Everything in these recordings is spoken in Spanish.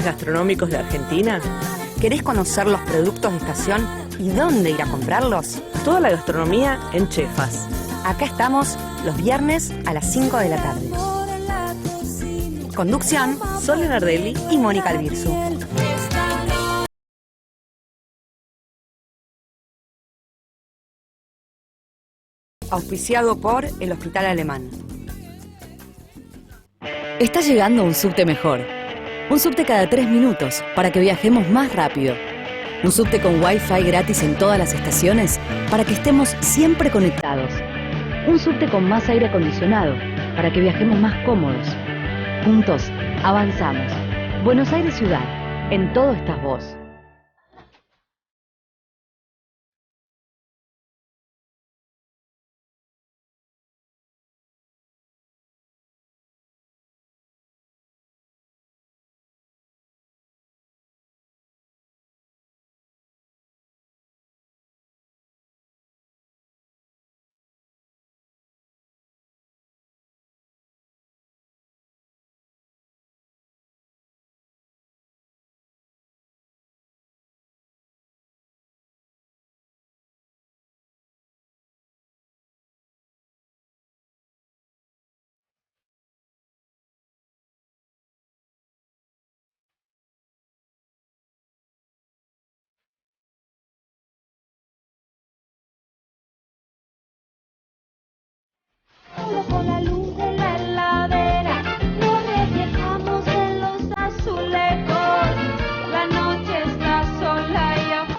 lugares gastronómicos de Argentina? ¿Querés conocer los productos de estación y dónde ir a comprarlos? Toda la gastronomía en Chefas. Acá estamos los viernes a las 5 de la tarde. Conducción, Sole Nardelli y Mónica Albirzu. Auspiciado por el Hospital Alemán. Está llegando un subte mejor. Un subte cada 3 minutos para que viajemos más rápido. Un subte con Wi-Fi gratis en todas las estaciones para que estemos siempre conectados. Un subte con más aire acondicionado para que viajemos más cómodos. Juntos, avanzamos. Buenos Aires Ciudad. En todo estás vos. Solo con la luz de la heladera nos reflejamos en los azulejos. La noche está sola y afuera.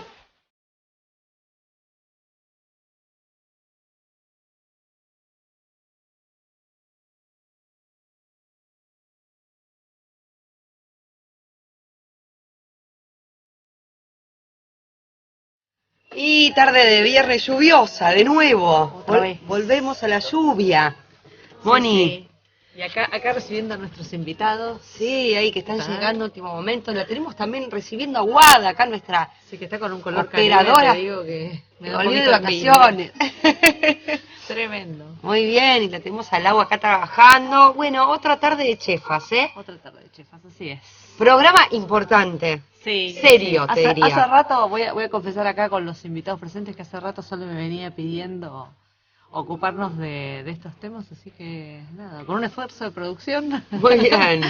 Y tarde de viernes lluviosa, de nuevo. Otra vez. Volvemos a la lluvia. Moni. Sí. Y acá recibiendo a nuestros invitados. Sí, ahí que están ¿Está? llegando en último momento. La tenemos también recibiendo a Guada, acá nuestra Sí, que está con un color operadora. caliente, te digo que me da un volvió de poquito envidia. vacaciones. Tremendo. Muy bien, y la tenemos al agua acá trabajando. Bueno, otra tarde de chefas, ¿eh? Otra tarde de chefas, así es. Programa importante. Sí. Serio, sí. te diría. Hace rato, voy a confesar acá con los invitados presentes que hace rato solo me venía pidiendo ocuparnos de estos temas, así que nada, con un esfuerzo de producción. Muy bien,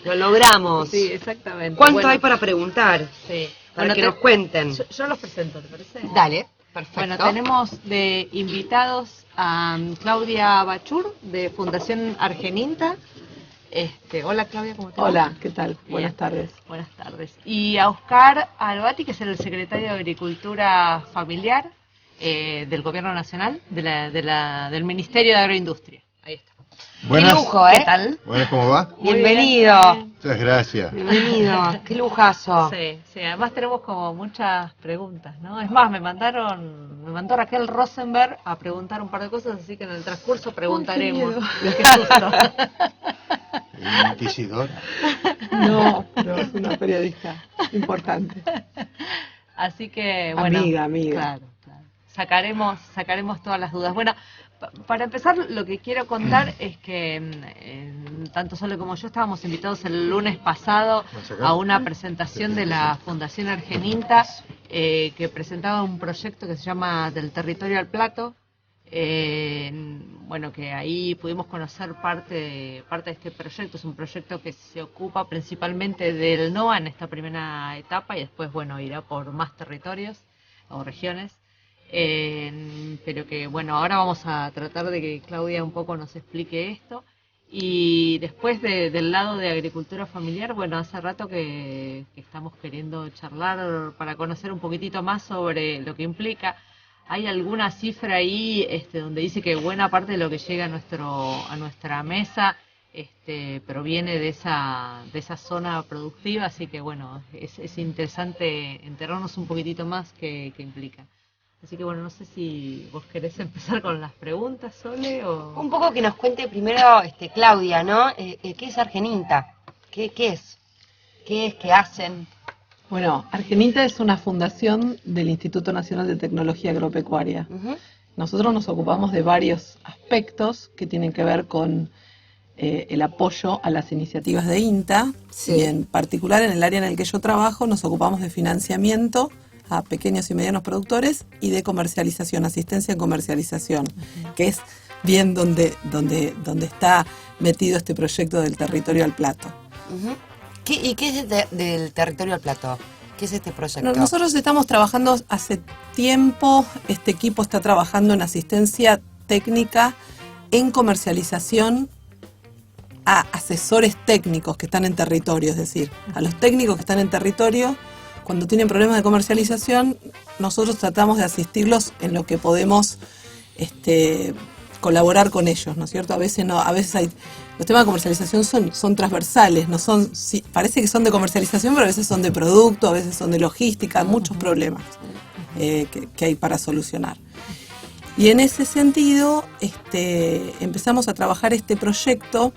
lo logramos. Sí, exactamente. ¿Cuánto Bueno, hay para preguntar? Sí. Para Bueno, que nos cuenten. Yo los presento, ¿te parece? Dale, perfecto. Bueno, tenemos de invitados a Claudia Bachur, de Fundación Argeninta. Hola Claudia, ¿cómo te va? Hola, ¿qué tal? Bien. Buenas tardes. Buenas tardes. Y a Oscar Albati, que es el secretario de Agricultura Familiar del Gobierno Nacional, del Ministerio de Agroindustria. Ahí está. Qué lujo, ¿Qué tal? Buenas, ¿cómo va? Muy Bienvenido. bien. Muchas gracias. Bienvenido. Qué lujazo. Sí, sí, además tenemos como muchas preguntas, ¿no? Es más, me mandó Raquel Rosenberg a preguntar un par de cosas, así que en el transcurso preguntaremos. Qué susto. Inquisidor. No, pero es una periodista importante. Así que, bueno. Amiga. Claro. Sacaremos todas las dudas. Bueno, para empezar, lo que quiero contar es que tanto Sole como yo estábamos invitados el lunes pasado a una presentación de la Fundación Argeninta que presentaba un proyecto que se llama Del Territorio al Plato. Bueno, que ahí pudimos conocer parte de este proyecto. Es un proyecto que se ocupa principalmente del NOA en esta primera etapa y después, bueno, irá por más territorios o regiones. Pero que, bueno, ahora vamos a tratar de que Claudia un poco nos explique esto. Y después del lado de agricultura familiar, bueno, hace rato que estamos queriendo charlar para conocer un poquitito más sobre lo que implica. ¿Hay alguna cifra ahí donde dice que buena parte de lo que llega a nuestra mesa proviene de esa zona productiva? Así que bueno, es interesante enterarnos un poquitito más qué implica. Así que bueno, no sé si vos querés empezar con las preguntas, Sole, o... Un poco que nos cuente primero Claudia, ¿no? ¿Qué es Argeninta? ¿Qué es? ¿Qué es? ¿Qué hacen? Bueno, Argeninta es una fundación del Instituto Nacional de Tecnología Agropecuaria. Ujú. Nosotros nos ocupamos de varios aspectos que tienen que ver con el apoyo a las iniciativas de INTA, Sí. y en particular en el área en el que yo trabajo nos ocupamos de financiamiento a pequeños y medianos productores y de comercialización, asistencia en comercialización, que es bien donde está metido este proyecto del territorio al plato. Ujú. ¿Y qué es del territorio al plato? ¿Qué es este proyecto? Nosotros estamos trabajando hace tiempo, este equipo está trabajando en asistencia técnica, en comercialización a asesores técnicos que están en territorio, es decir, a los técnicos que están en territorio, cuando tienen problemas de comercialización, nosotros tratamos de asistirlos en lo que podemos colaborar con ellos, ¿no es cierto? A veces hay, los temas de comercialización son transversales, no son, sí, parece que son de comercialización, pero a veces son de producto, a veces son de logística, muchos problemas que hay para solucionar. Y en ese sentido, empezamos a trabajar este proyecto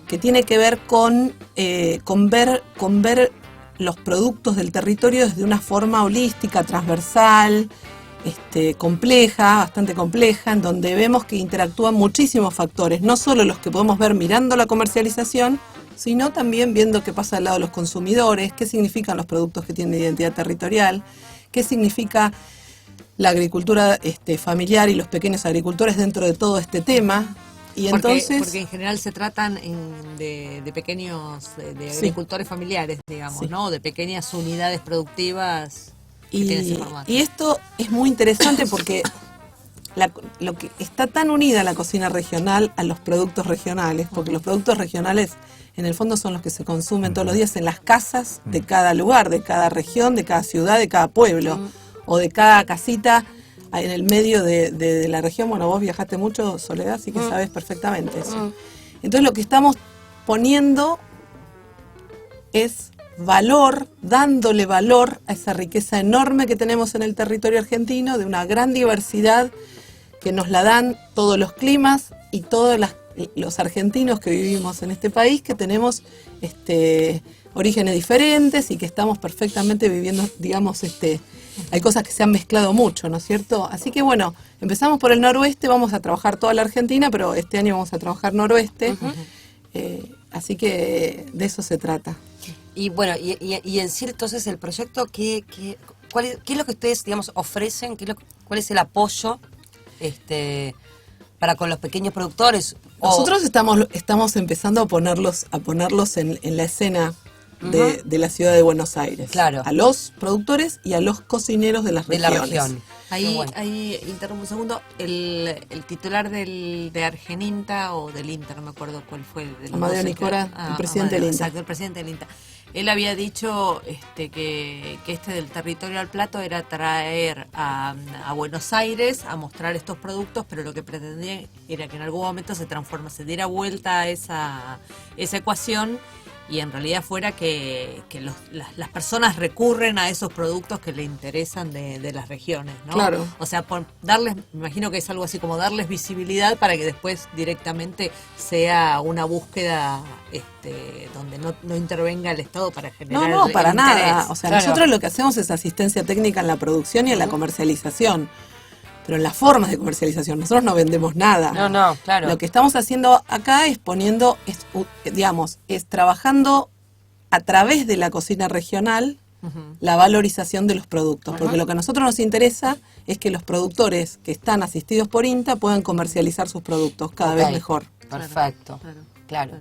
que tiene que ver con ver los productos del territorio desde una forma holística, transversal, compleja, bastante compleja, en donde vemos que interactúan muchísimos factores, no solo los que podemos ver mirando la comercialización, sino también viendo qué pasa al lado de los consumidores, qué significan los productos que tienen identidad territorial, qué significa la agricultura familiar y los pequeños agricultores dentro de todo este tema. Y entonces, porque en general se tratan de pequeños, de Sí. agricultores familiares, digamos, Sí. ¿no? De pequeñas unidades productivas que tienen ese formato. y esto es muy interesante porque lo que está tan unida la cocina regional a los productos regionales, porque los productos regionales en el fondo son los que se consumen todos los días en las casas de cada lugar, de cada región, de cada ciudad, de cada pueblo, o de cada casita en el medio de la región. Bueno, vos viajaste mucho, Soledad, así que sabes perfectamente eso. Entonces lo que estamos poniendo es valor, dándole valor a esa riqueza enorme que tenemos en el territorio argentino, de una gran diversidad que nos la dan todos los climas y todos los argentinos que vivimos en este país, que tenemos orígenes diferentes y que estamos perfectamente viviendo, digamos, hay cosas que se han mezclado mucho, ¿no es cierto? Así que bueno, empezamos por el noroeste, vamos a trabajar toda la Argentina, pero este año vamos a trabajar noroeste, así que de eso se trata. Y bueno, y en sí entonces el proyecto, ¿qué es lo que ustedes, digamos, ofrecen? ¿Cuál es el apoyo para con los pequeños productores? Nosotros estamos empezando a ponerlos en la escena de la ciudad de Buenos Aires. Claro. A los productores y a los cocineros de las de regiones. la región. Ahí, Bueno. ahí interrumpo un segundo, el titular de Argeninta o del INTA, no me acuerdo cuál fue. Amadeo Nicora, el presidente del INTA. Exacto, el presidente del INTA. Él había dicho que del territorio al plato era traer a Buenos Aires a mostrar estos productos, pero lo que pretendía era que en algún momento se diera vuelta a esa ecuación y en realidad fuera que las personas recurren a esos productos que le interesan de las regiones, ¿no? Claro. O sea, me imagino que es algo así como darles visibilidad para que después directamente sea una búsqueda donde no intervenga el Estado para generar No, para el nada. interés. O sea, Claro. nosotros lo que hacemos es asistencia técnica en la producción y en la comercialización, pero en las formas de comercialización. Nosotros no vendemos nada. No, claro. Lo que estamos haciendo acá es es trabajando a través de la cocina regional la valorización de los productos, porque lo que a nosotros nos interesa es que los productores que están asistidos por INTA puedan comercializar sus productos cada vez Ok. mejor. Perfecto. Claro.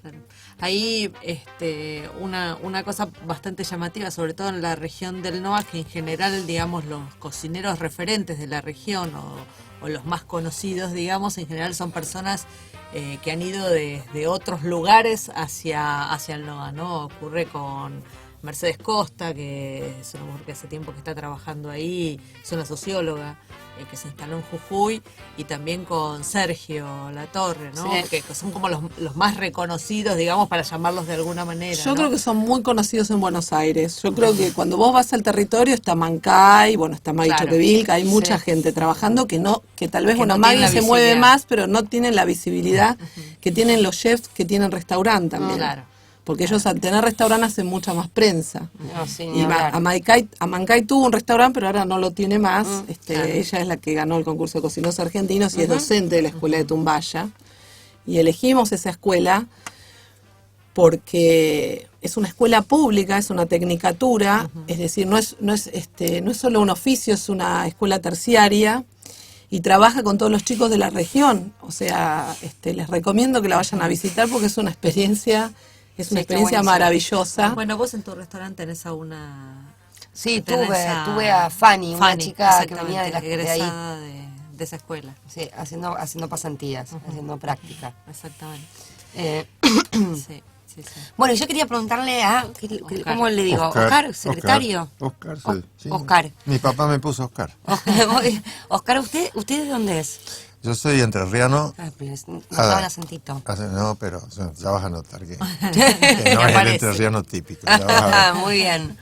Claro. Ahí una cosa bastante llamativa, sobre todo en la región del NOA, que en general, digamos, los cocineros referentes de la región o los más conocidos, digamos, en general son personas que han ido desde otros lugares hacia el NOA, ¿no? Ocurre con Mercedes Costa, que es una mujer que hace tiempo que está trabajando ahí, es una socióloga que se instaló en Jujuy, y también con Sergio Latorre, ¿no? Sí. Que son como los más reconocidos, digamos, para llamarlos de alguna manera. Yo ¿no? creo que son muy conocidos en Buenos Aires. Yo creo que cuando vos vas al territorio está Mancay, está Maggie Claro. Choqueville, hay mucha Sí. gente trabajando que tal vez, Que no Maggie tienen la se mueve visibilidad. más, pero no tienen la visibilidad que tienen los chefs que tienen restaurante también. Claro. Porque ellos al tener restaurante hacen mucha más prensa. No, sí, ni Y hablar. a Mancay tuvo un restaurante, pero ahora no lo tiene más. claro. Ella es la que ganó el concurso de cocineros argentinos y es docente de la escuela de Tumbaya. Y elegimos esa escuela porque es una escuela pública, es una tecnicatura, es decir, no es solo un oficio, es una escuela terciaria y trabaja con todos los chicos de la región. O sea, les recomiendo que la vayan a visitar porque es una experiencia buenísimo. maravillosa. Bueno, vos en tu restaurante tenés a una... Sí, tenés tuve a Fanny, una chica que exactamente, venía de ahí, egresada de esa escuela. sí, haciendo pasantías, haciendo práctica. Exactamente. Sí. Sí. Bueno, yo quería preguntarle a, ¿cómo le digo? ¿Oscar? ¿Secretario? Oscar, sí, sí. Oscar. Mi papá me puso Oscar. Oscar, ¿usted de dónde es? Yo soy entrerriano. No estaba el acentito. No, pero ya vas a notar que no es el entrerriano típico. Ya vas a ver. Muy bien.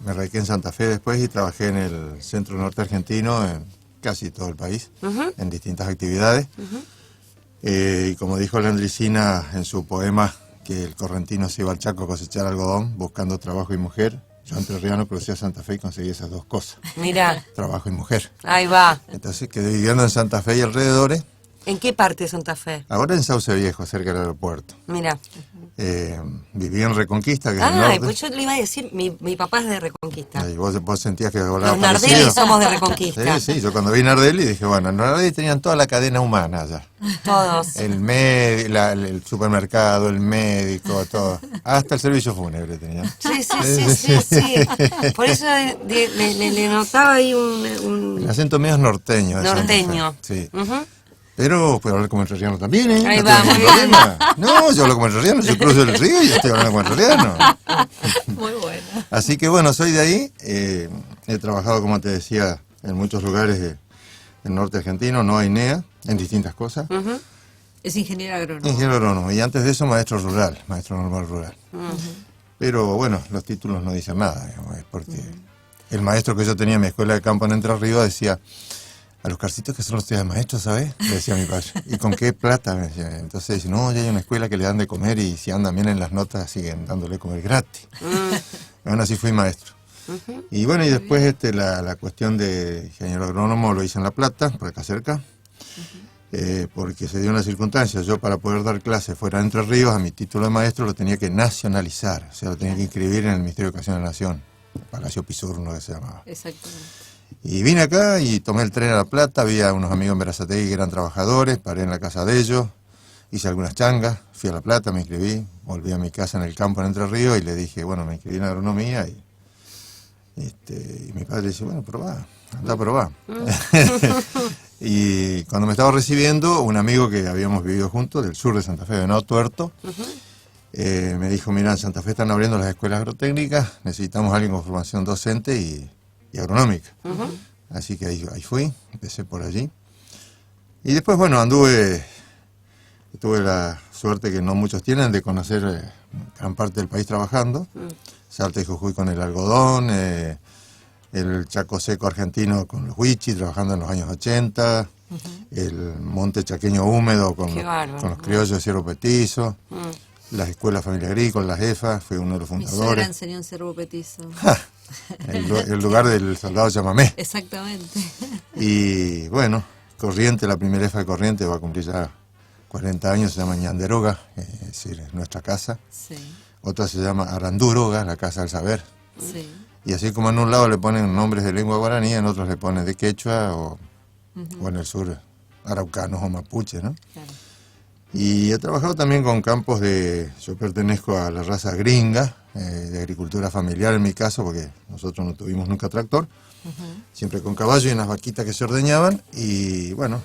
Me radiqué en Santa Fe después y trabajé en el centro norte argentino, en casi todo el país, en distintas actividades. Y como dijo la Andricina en su poema, que el correntino se iba al Chaco a cosechar algodón buscando trabajo y mujer, yo entrerriano crucé a Santa Fe y conseguí esas dos cosas, Mira, trabajo y mujer. ahí va. Entonces quedé viviendo en Santa Fe y alrededores, ¿En qué parte de Santa Fe? ahora en Sauce Viejo, cerca del aeropuerto. Mira. Viví en Reconquista, que es el Ay, norte. pues yo le iba a decir, mi papá es de Reconquista. Y vos sentías que hablaba Los Nardelli parecido. somos de Reconquista. Sí, yo cuando vi Nardelli dije, bueno, en Nardelli tenían toda la cadena humana allá. Todos. El supermercado, el médico, todo. Hasta el servicio fúnebre tenían. Sí. Por eso le notaba ahí un El acento mío es norteño. de Santa Fe. norteño. Sí. Ujú. Pero puedo hablar como entrerriano también, ¿eh? Ahí No va, tengo muy ningún bien. problema. No, yo hablo como entrerriano, yo cruzo el río y ya estoy hablando como entrerriano. Muy bueno. Así que bueno, soy de ahí. He trabajado, como te decía, en muchos lugares del norte argentino, no hay NEA, en distintas cosas. Es ingeniero agrónomo. Ingeniero agrónomo, y antes de eso maestro rural, maestro normal rural. Pero bueno, los títulos no dicen nada, digamos, es porque el maestro que yo tenía en mi escuela de campo en Entre Ríos decía, a los carcitos que son los tíos de maestros, ¿sabes? Le decía mi padre. ¿Y con qué plata? Me decía. Entonces dice, no, ya hay una escuela que le dan de comer y si andan bien en las notas siguen dándole comer gratis. Bueno, así fui maestro. Y bueno, y después la cuestión de ingeniero agrónomo lo hice en La Plata, por acá cerca, porque se dio una circunstancia. Yo para poder dar clases fuera de Entre Ríos, a mi título de maestro lo tenía que nacionalizar, o sea, lo tenía que inscribir en el Ministerio de Educación de la Nación, el Palacio Pisurno que se llamaba. Exactamente. Y vine acá y tomé el tren a La Plata, había unos amigos en Berazategui que eran trabajadores, paré en la casa de ellos, hice algunas changas, fui a La Plata, me inscribí, volví a mi casa en el campo en Entre Ríos y le dije, bueno, me inscribí en agronomía y mi padre dice, bueno, probá, anda a probar. Y cuando me estaba recibiendo, un amigo que habíamos vivido juntos, del sur de Santa Fe, Venado Tuerto, me dijo, mira, en Santa Fe están abriendo las escuelas agrotécnicas, necesitamos a alguien con formación docente y agronómica. Así que ahí fui, empecé por allí. Y después, bueno, tuve la suerte que no muchos tienen de conocer gran parte del país trabajando. Salta y Jujuy con el algodón, el Chaco Seco argentino con los huichis, trabajando en los años 80, el monte chaqueño húmedo con los criollos de Cierro Petizo, las escuelas familia agrícola, las EFA, fui uno de los Mi suegra fundadores. enseñó en Cerro Petizo. El lugar del soldado Chamamé. Exactamente. Y bueno, Corriente, la primera EFA de Corriente va a cumplir ya 40 años, se llama Ñanderoga, es decir, es nuestra casa. Sí, Otra se llama Aranduroga, la casa del saber. sí. Y así como en un lado le ponen nombres de lengua guaraní, en otros le ponen de quechua o en el sur araucanos o mapuche, ¿no? Claro. Y he trabajado también con campos yo pertenezco a la raza gringa, de agricultura familiar en mi caso, porque nosotros no tuvimos nunca tractor, siempre con caballo y unas vaquitas que se ordeñaban, y bueno,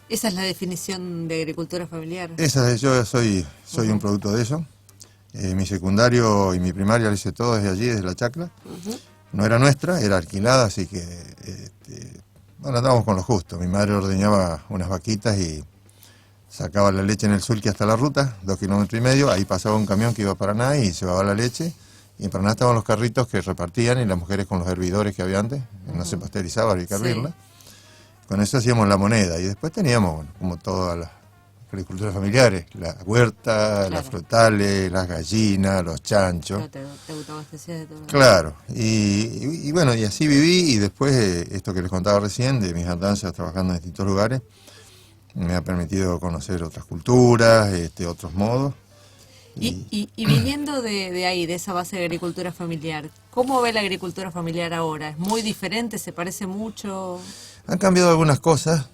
Esa es la definición de agricultura familiar. yo soy un producto de eso. Mi secundario y mi primaria lo hice todo desde allí, desde la chacra. No era nuestra, era alquilada, así que bueno, andábamos con lo justo. Mi madre ordeñaba unas vaquitas y sacaba la leche en el sulky hasta la ruta, 2,5 kilómetros, ahí pasaba un camión que iba a Paraná y llevaba la leche, y en Paraná estaban los carritos que repartían y las mujeres con los hervidores que había antes, no se pasteurizaba, había que abrirla. Con eso hacíamos la moneda, y después teníamos, bueno, como todas las agriculturas familiares, la huerta, las frutales, las gallinas, los chanchos. Claro, te autoabastecías de todo. Claro, y bueno, y así viví, y después esto que les contaba recién, de mis andanzas trabajando en distintos lugares, me ha permitido conocer otras culturas, otros modos. Y viniendo de ahí, de esa base de agricultura familiar, ¿cómo ve la agricultura familiar ahora? ¿Es muy diferente? ¿Se parece mucho? Han cambiado algunas cosas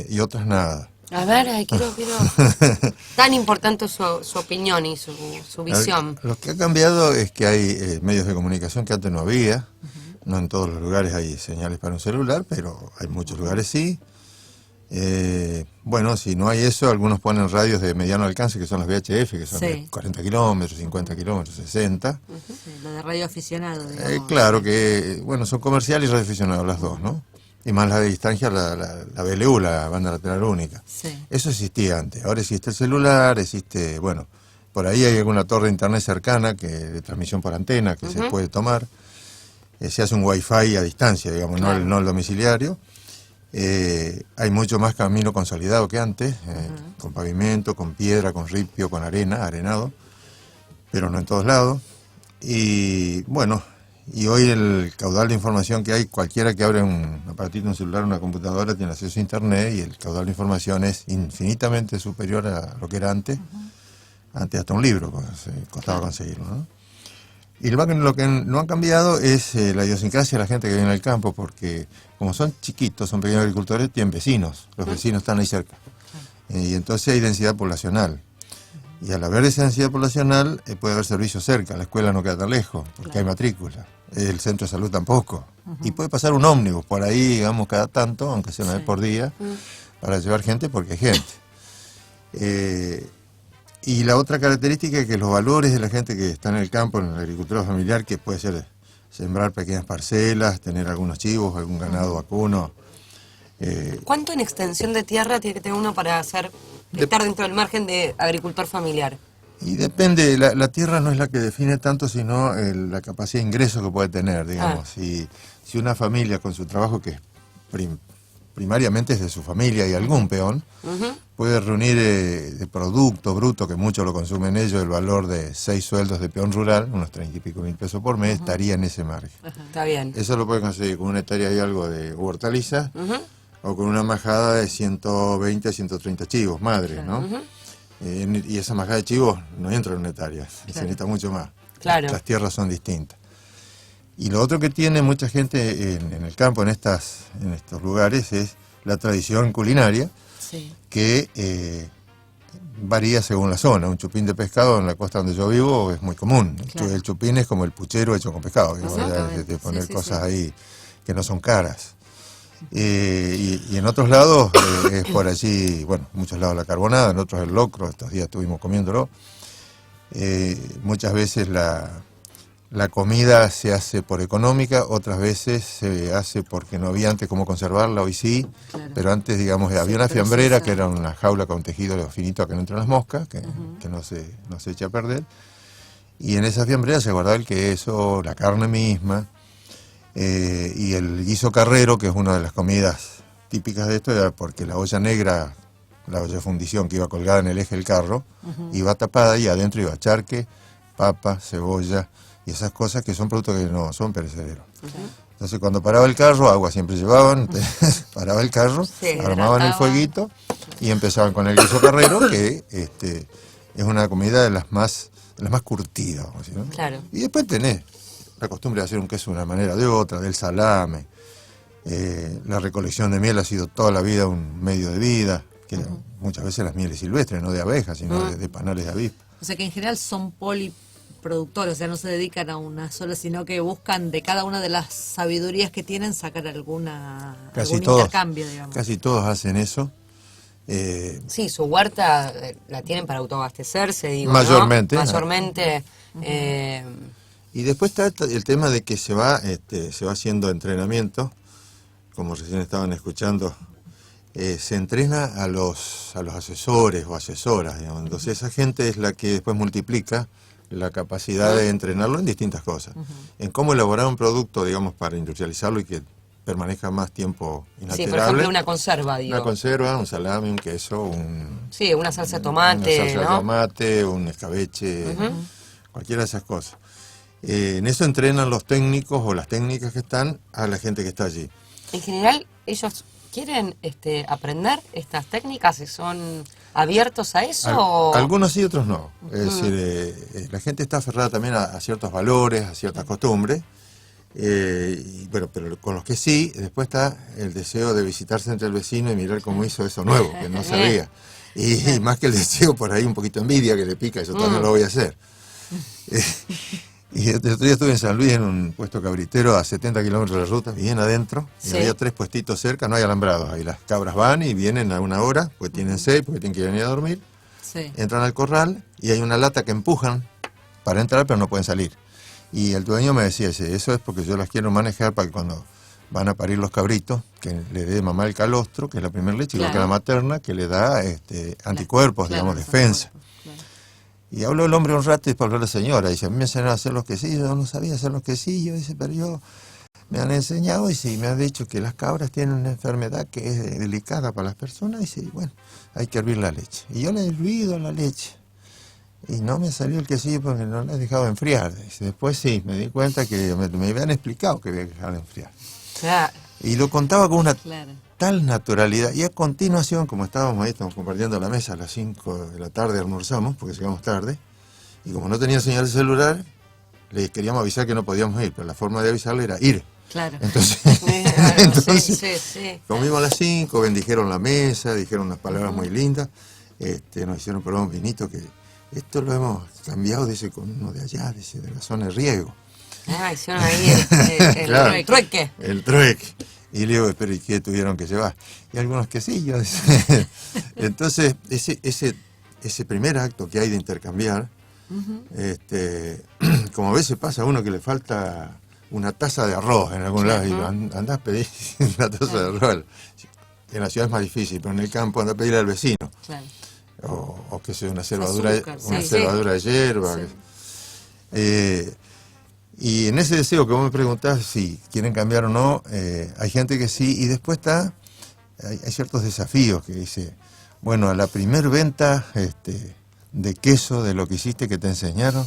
y otras nada. A ver, quiero tan importante su opinión y su visión. Lo que ha cambiado es que hay medios de comunicación que antes no había. No en todos los lugares hay señales para un celular, pero hay muchos lugares sí. Bueno, si no hay eso, algunos ponen radios de mediano alcance, que son las VHF, que son de 40 kilómetros, 50 kilómetros, 60. Sí, lo de radio aficionado, digamos. Claro que, bueno, son comercial y radio aficionado las dos, ¿no? Y más la de distancia, la BLU, la banda lateral única. Sí. Eso existía antes. Ahora existe el celular, existe, bueno, por ahí hay alguna torre de internet cercana de transmisión por antena que se puede tomar. Se hace un wifi a distancia, digamos, Claro. no el domiciliario. Hay mucho más camino consolidado que antes, con pavimento, con piedra, con ripio, con arena, arenado, pero no en todos lados. Y bueno, y hoy el caudal de información que hay, cualquiera que abre un aparatito, un celular, una computadora, tiene acceso a internet, y el caudal de información es infinitamente superior a lo que era antes. Antes hasta un libro costaba conseguirlo, ¿no? Y lo que no ha cambiado es la idiosincrasia de la gente que vive en el campo, porque como son chiquitos, son pequeños agricultores, tienen vecinos, los vecinos están ahí cerca. Y entonces hay densidad poblacional. Y al haber esa densidad poblacional, puede haber servicios cerca, la escuela no queda tan lejos, porque hay matrícula, el centro de salud tampoco. Y puede pasar un ómnibus por ahí, digamos, cada tanto, aunque sea una vez por día, para llevar gente, porque hay gente. Y la otra característica es que los valores de la gente que está en el campo, en la agricultura familiar, que puede ser sembrar pequeñas parcelas, tener algunos chivos, algún ganado vacuno. ¿Cuánto en extensión de tierra tiene que tener uno para estar dentro del margen de agricultor familiar? Y depende, la tierra no es la que define tanto, sino la capacidad de ingreso que puede tener, digamos. Si una familia con su trabajo, que primariamente es de su familia y algún peón, puede reunir de producto bruto, que mucho lo consumen ellos, el valor de 6 sueldos de peón rural, unos 30 y pico mil pesos por mes, estaría en ese margen. Está bien. Eso lo puede conseguir con una hectárea y algo de hortalizas, o con una majada de 120 a 130 chivos, madres, ¿no? Y esa majada de chivos no entra en una hectárea, se necesita mucho más. Claro. Las tierras son distintas. Y lo otro que tiene mucha gente en el campo, en estos lugares, es la tradición culinaria, que varía según la zona. Un chupín de pescado en la costa donde yo vivo es muy común. El chupín es como el puchero hecho con pescado, de poner cosas ahí que no son caras. Y en otros lados es por allí, bueno, en muchos lados la carbonada, en otros el locro, estos días estuvimos comiéndolo. Muchas veces la comida se hace por económica, otras veces se hace porque no había antes cómo conservarla, hoy sí, pero antes, digamos, había una fiambrera que era una jaula con tejido finito a que no entran las moscas, que no se eche a perder, y en esa fiambrera se guardaba el queso, la carne misma, y el guiso carrero, que es una de las comidas típicas de esto, era porque la olla negra, la olla de fundición que iba colgada en el eje del carro, iba tapada y adentro iba charque, papa, cebolla, y esas cosas que son productos que no son perecederos. Entonces cuando paraba el carro, agua siempre llevaban, paraba el carro, armaban el fueguito y empezaban con el guiso carrero, que es una comida de las más curtidas, ¿no? Claro. Y después tenés la costumbre de hacer un queso de una manera o de otra, del salame. La recolección de miel ha sido toda la vida un medio de vida, que muchas veces las mieles silvestres, no de abejas, sino de panales de avispa. O sea que en general son poliproductores, o sea, no se dedican a una sola, sino que buscan de cada una de las sabidurías que tienen sacar algún intercambio, digamos. Casi todos hacen eso. Sí, su huerta la tienen para autoabastecerse, digo, mayormente. ¿no? Mayormente. Y después está el tema de que se va haciendo entrenamiento, como recién estaban escuchando, se entrena a los asesores o asesoras, digamos. Entonces esa gente es la que después multiplica la capacidad de entrenarlo en distintas cosas. En cómo elaborar un producto, digamos, para industrializarlo y que permanezca más tiempo inalterable. Sí, por ejemplo, una conserva, digo. Una conserva, un salame, un queso, sí, una salsa de tomate, una salsa de tomate, un escabeche, cualquiera de esas cosas. En eso entrenan los técnicos o las técnicas que están a la gente que está allí. En general, ellos quieren aprender estas técnicas? ¿Son abiertos a eso? o- Algunos sí, otros no. Es decir, la gente está aferrada también a ciertos valores, a ciertas costumbres. Y bueno, pero con los que sí, después está el deseo de visitarse entre el vecino y mirar cómo hizo eso nuevo, que no sabía. Y más que el deseo, por ahí un poquito envidia que le pica, yo también lo voy a hacer. Y el otro día estuve en San Luis en un puesto cabritero a 70 kilómetros de la ruta, bien adentro, y Sí. había 3 puestitos cerca, no hay alambrados. Ahí las cabras van y vienen a una hora, pues tienen sed, porque tienen que venir a dormir. Sí. Entran al corral y hay una lata que empujan para entrar, pero no pueden salir. Y el dueño me decía, dice, eso es porque yo las quiero manejar para que cuando van a parir los cabritos, que le dé mamá el calostro, que es la primera leche, igual que la materna, que le da anticuerpos, digamos, defensa. Y habló el hombre un rato y después habló la señora. Dice, a mí me enseñaron a hacer los quesillos, yo no sabía hacer los quesillos. Dice, pero yo me han enseñado y me han dicho que las cabras tienen una enfermedad que es delicada para las personas. Dice, bueno, hay que hervir la leche. Y yo le he hervido la leche. Y no me salió el quesillo porque no la he dejado enfriar. Dice, después sí, me di cuenta que me habían explicado que había que dejarla enfriar. Claro. Y lo contaba con una Claro. tal naturalidad. Y a continuación, como estábamos ahí, estamos compartiendo la mesa a las 5 de la tarde, almorzamos, porque llegamos tarde. Y como no tenía señal de celular, le queríamos avisar que no podíamos ir, pero la forma de avisarle era ir. Claro. Entonces, Claro, sí. comimos a las 5, bendijeron la mesa, dijeron unas palabras muy lindas. Nos hicieron probar un vinito que esto lo hemos cambiado, dice, con uno de allá, dice, de la zona de riego. Ah, hicieron ahí el Claro. trueque. El trueque. Y le digo, pero ¿y qué tuvieron que llevar? Y algunos quesillos. Dice. Entonces, ese primer acto que hay de intercambiar, como a veces pasa a uno que le falta una taza de arroz en algún lado, y digo, andás a pedir una taza de arroz. En la ciudad es más difícil, pero en el campo andás a pedirle al vecino. Claro. O que sea una cebadura, Azúcar, una sí. cebadura de hierba. Sí. Y en ese deseo que vos me preguntás si quieren cambiar o no, hay gente que sí, y después hay ciertos desafíos que dice, bueno, a la primer venta de queso de lo que hiciste que te enseñaron,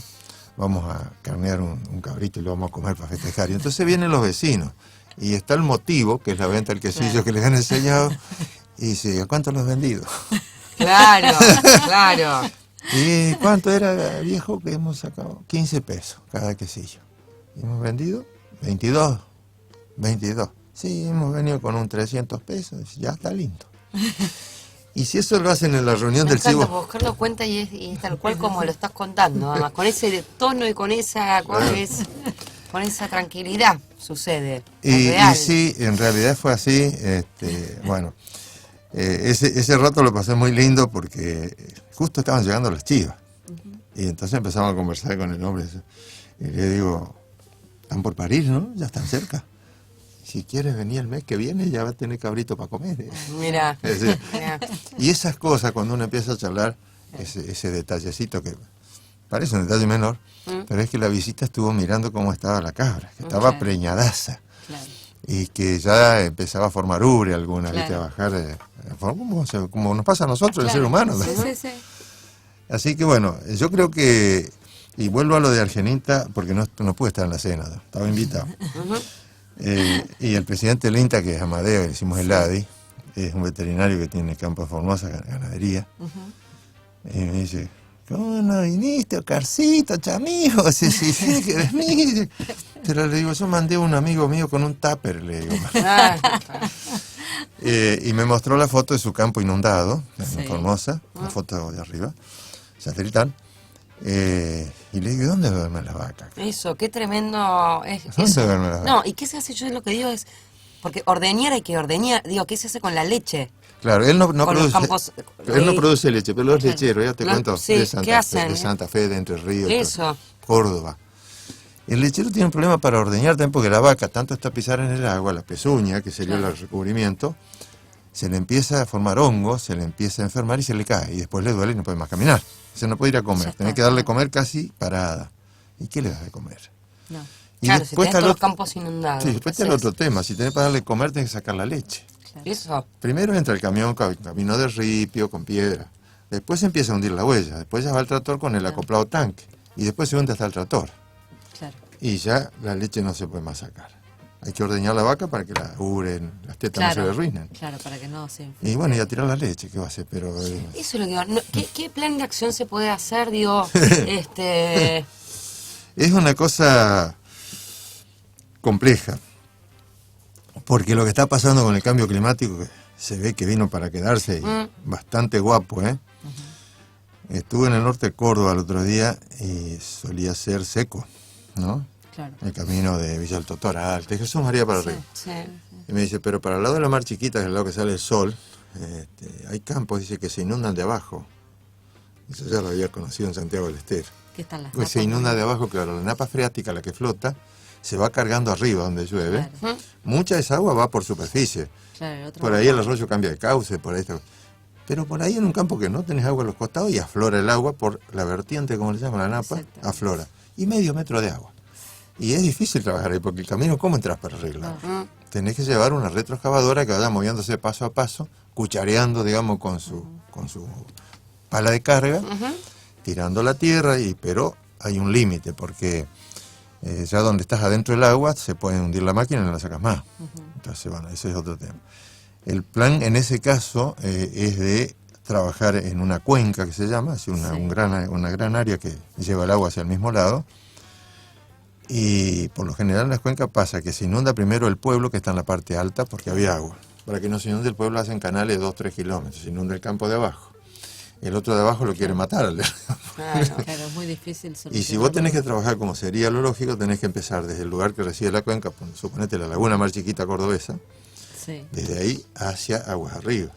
vamos a carnear un cabrito y lo vamos a comer para festejar. Y entonces vienen los vecinos, y está el motivo, que es la venta del quesillo que les han enseñado, y dice, ¿a cuánto lo has vendido? Claro, claro. ¿Y cuánto era, viejo, que hemos sacado? 15 pesos cada quesillo. ¿Y hemos vendido? 22. Sí, hemos venido con un 300 pesos. Ya está lindo. Y si eso lo hacen en la reunión Me del encanta, CIBO... buscarlo cuenta y es tal cual como lo estás contando, además, con ese tono y con esa tranquilidad sucede. Es Y real. sí, en realidad fue así. Bueno, ese rato lo pasé muy lindo porque justo estaban llegando las chivas. Y entonces empezamos a conversar con el hombre. Y le digo, están por parir, ¿no? Ya están cerca. Si quieres venir el mes que viene, ya va a tener cabrito para comer. Mira, Es decir, mira. y esas cosas, cuando uno empieza a charlar, ese detallecito que parece un detalle menor, pero es que la visita estuvo mirando cómo estaba la cabra, que estaba Claro. preñadaza. Claro. Y que ya empezaba a formar ubre alguna, Claro. ¿viste? A bajar, como nos pasa a nosotros, el ser humano. ¿no? Sí. Así que bueno, yo creo que, y vuelvo a lo de Argenita, porque no pude estar en la cena, ¿no? Estaba invitado. Y el presidente del INTA, que es Amadeo, le decimos el ADI, es un veterinario que tiene Campo de Formosa, ganadería, y me dice, ¿cómo no viniste, Oscarcito, chamigo? Sí, que venís. Pero le digo, yo mandé a un amigo mío con un tupper, le digo. Ah, Y me mostró la foto de su campo inundado, en Sí. Formosa, la foto de arriba, satelital. Y le digo, ¿dónde duermen las vacas? eso, qué tremendo es ¿Dónde eso. duermen las vacas? No, ¿y qué se hace? Yo lo que digo es, porque ordeñar hay que ordeñar, digo, ¿qué se hace con la leche? Claro, él no Con los produce, campos, él no produce leche, pero los lecheros, ya te No, cuento, sí, de ¿qué Santa Fe, hacen? de Santa Fe, de Entre Ríos, Eso. Córdoba. El lechero tiene un problema para ordeñar también porque la vaca, tanto está pisar en el agua, la pezuña, que sería el recubrimiento, se le empieza a formar hongos, se le empieza a enfermar y se le cae. Y después le duele y no puede más caminar. Se no puede ir a comer, tenés que darle comer casi parada. ¿Y qué le das de comer? No. Y Claro, si después tenés está todos el los otro, campos inundados. sí, después está el ¿qué otro tema. Si tenés para darle comer, tenés que sacar la leche. haces? Eso, Primero entra el camión, camino de ripio, con piedra. Después se empieza a hundir la huella. Después ya va el tractor con el acoplado tanque. Y después se hunde hasta el tractor. Claro. Y ya la leche no se puede más sacar. Hay que ordeñar la vaca para que la uren, las tetas no se le arruinen. Claro, para que no se... Y bueno, y a tirar la leche, ¿qué va a hacer? Pero Eso es lo que va. ¿Qué plan de acción se puede hacer? Digo, es una cosa compleja, porque lo que está pasando con el cambio climático, que se ve que vino para quedarse, y bastante guapo, ¿eh? Estuve en el norte de Córdoba el otro día y solía ser seco, ¿no? Claro. El camino de Villa del Totoral, de Jesús María para arriba. sí. Y me dice, pero para el lado de la Mar Chiquita, que es el lado que sale el sol, hay campos, dice, que se inundan de abajo. Eso ya lo había conocido en Santiago del Estero. ¿Qué están las Pues se inunda de abajo, claro, la napa freática, la que flota, se va cargando arriba donde llueve. Claro. Mucha de esa agua va por superficie. Claro, el otro Por va ahí el arroyo cambia de cauce, por ahí está. Pero por ahí en un campo que no tenés agua a los costados y aflora el agua por la vertiente, como le llaman, la napa, Exacto. aflora. Y medio metro de agua. Y es difícil trabajar ahí, porque el camino, ¿cómo entras para arreglar? Tenés que llevar una retroexcavadora que vaya moviéndose paso a paso, cuchareando, digamos, con su pala de carga, tirando la tierra, pero hay un límite, porque ya donde estás adentro del agua se puede hundir la máquina y no la sacas más. Entonces, bueno, ese es otro tema. El plan en ese caso es de trabajar en una cuenca que se llama, así una gran área que lleva el agua hacia el mismo lado. Y por lo general en las cuencas pasa que se inunda primero el pueblo, que está en la parte alta, porque había agua. Para que no se inunde el pueblo hacen canales de 2-3 kilómetros, se inunda el campo de abajo. El otro de abajo lo quiere matar. Claro. Claro, es muy difícil solucionarlo. Y si vos tenés que trabajar como sería lo lógico, tenés que empezar desde el lugar que recibe la cuenca, suponete la Laguna Mar Chiquita cordobesa, Sí. desde ahí hacia aguas arriba.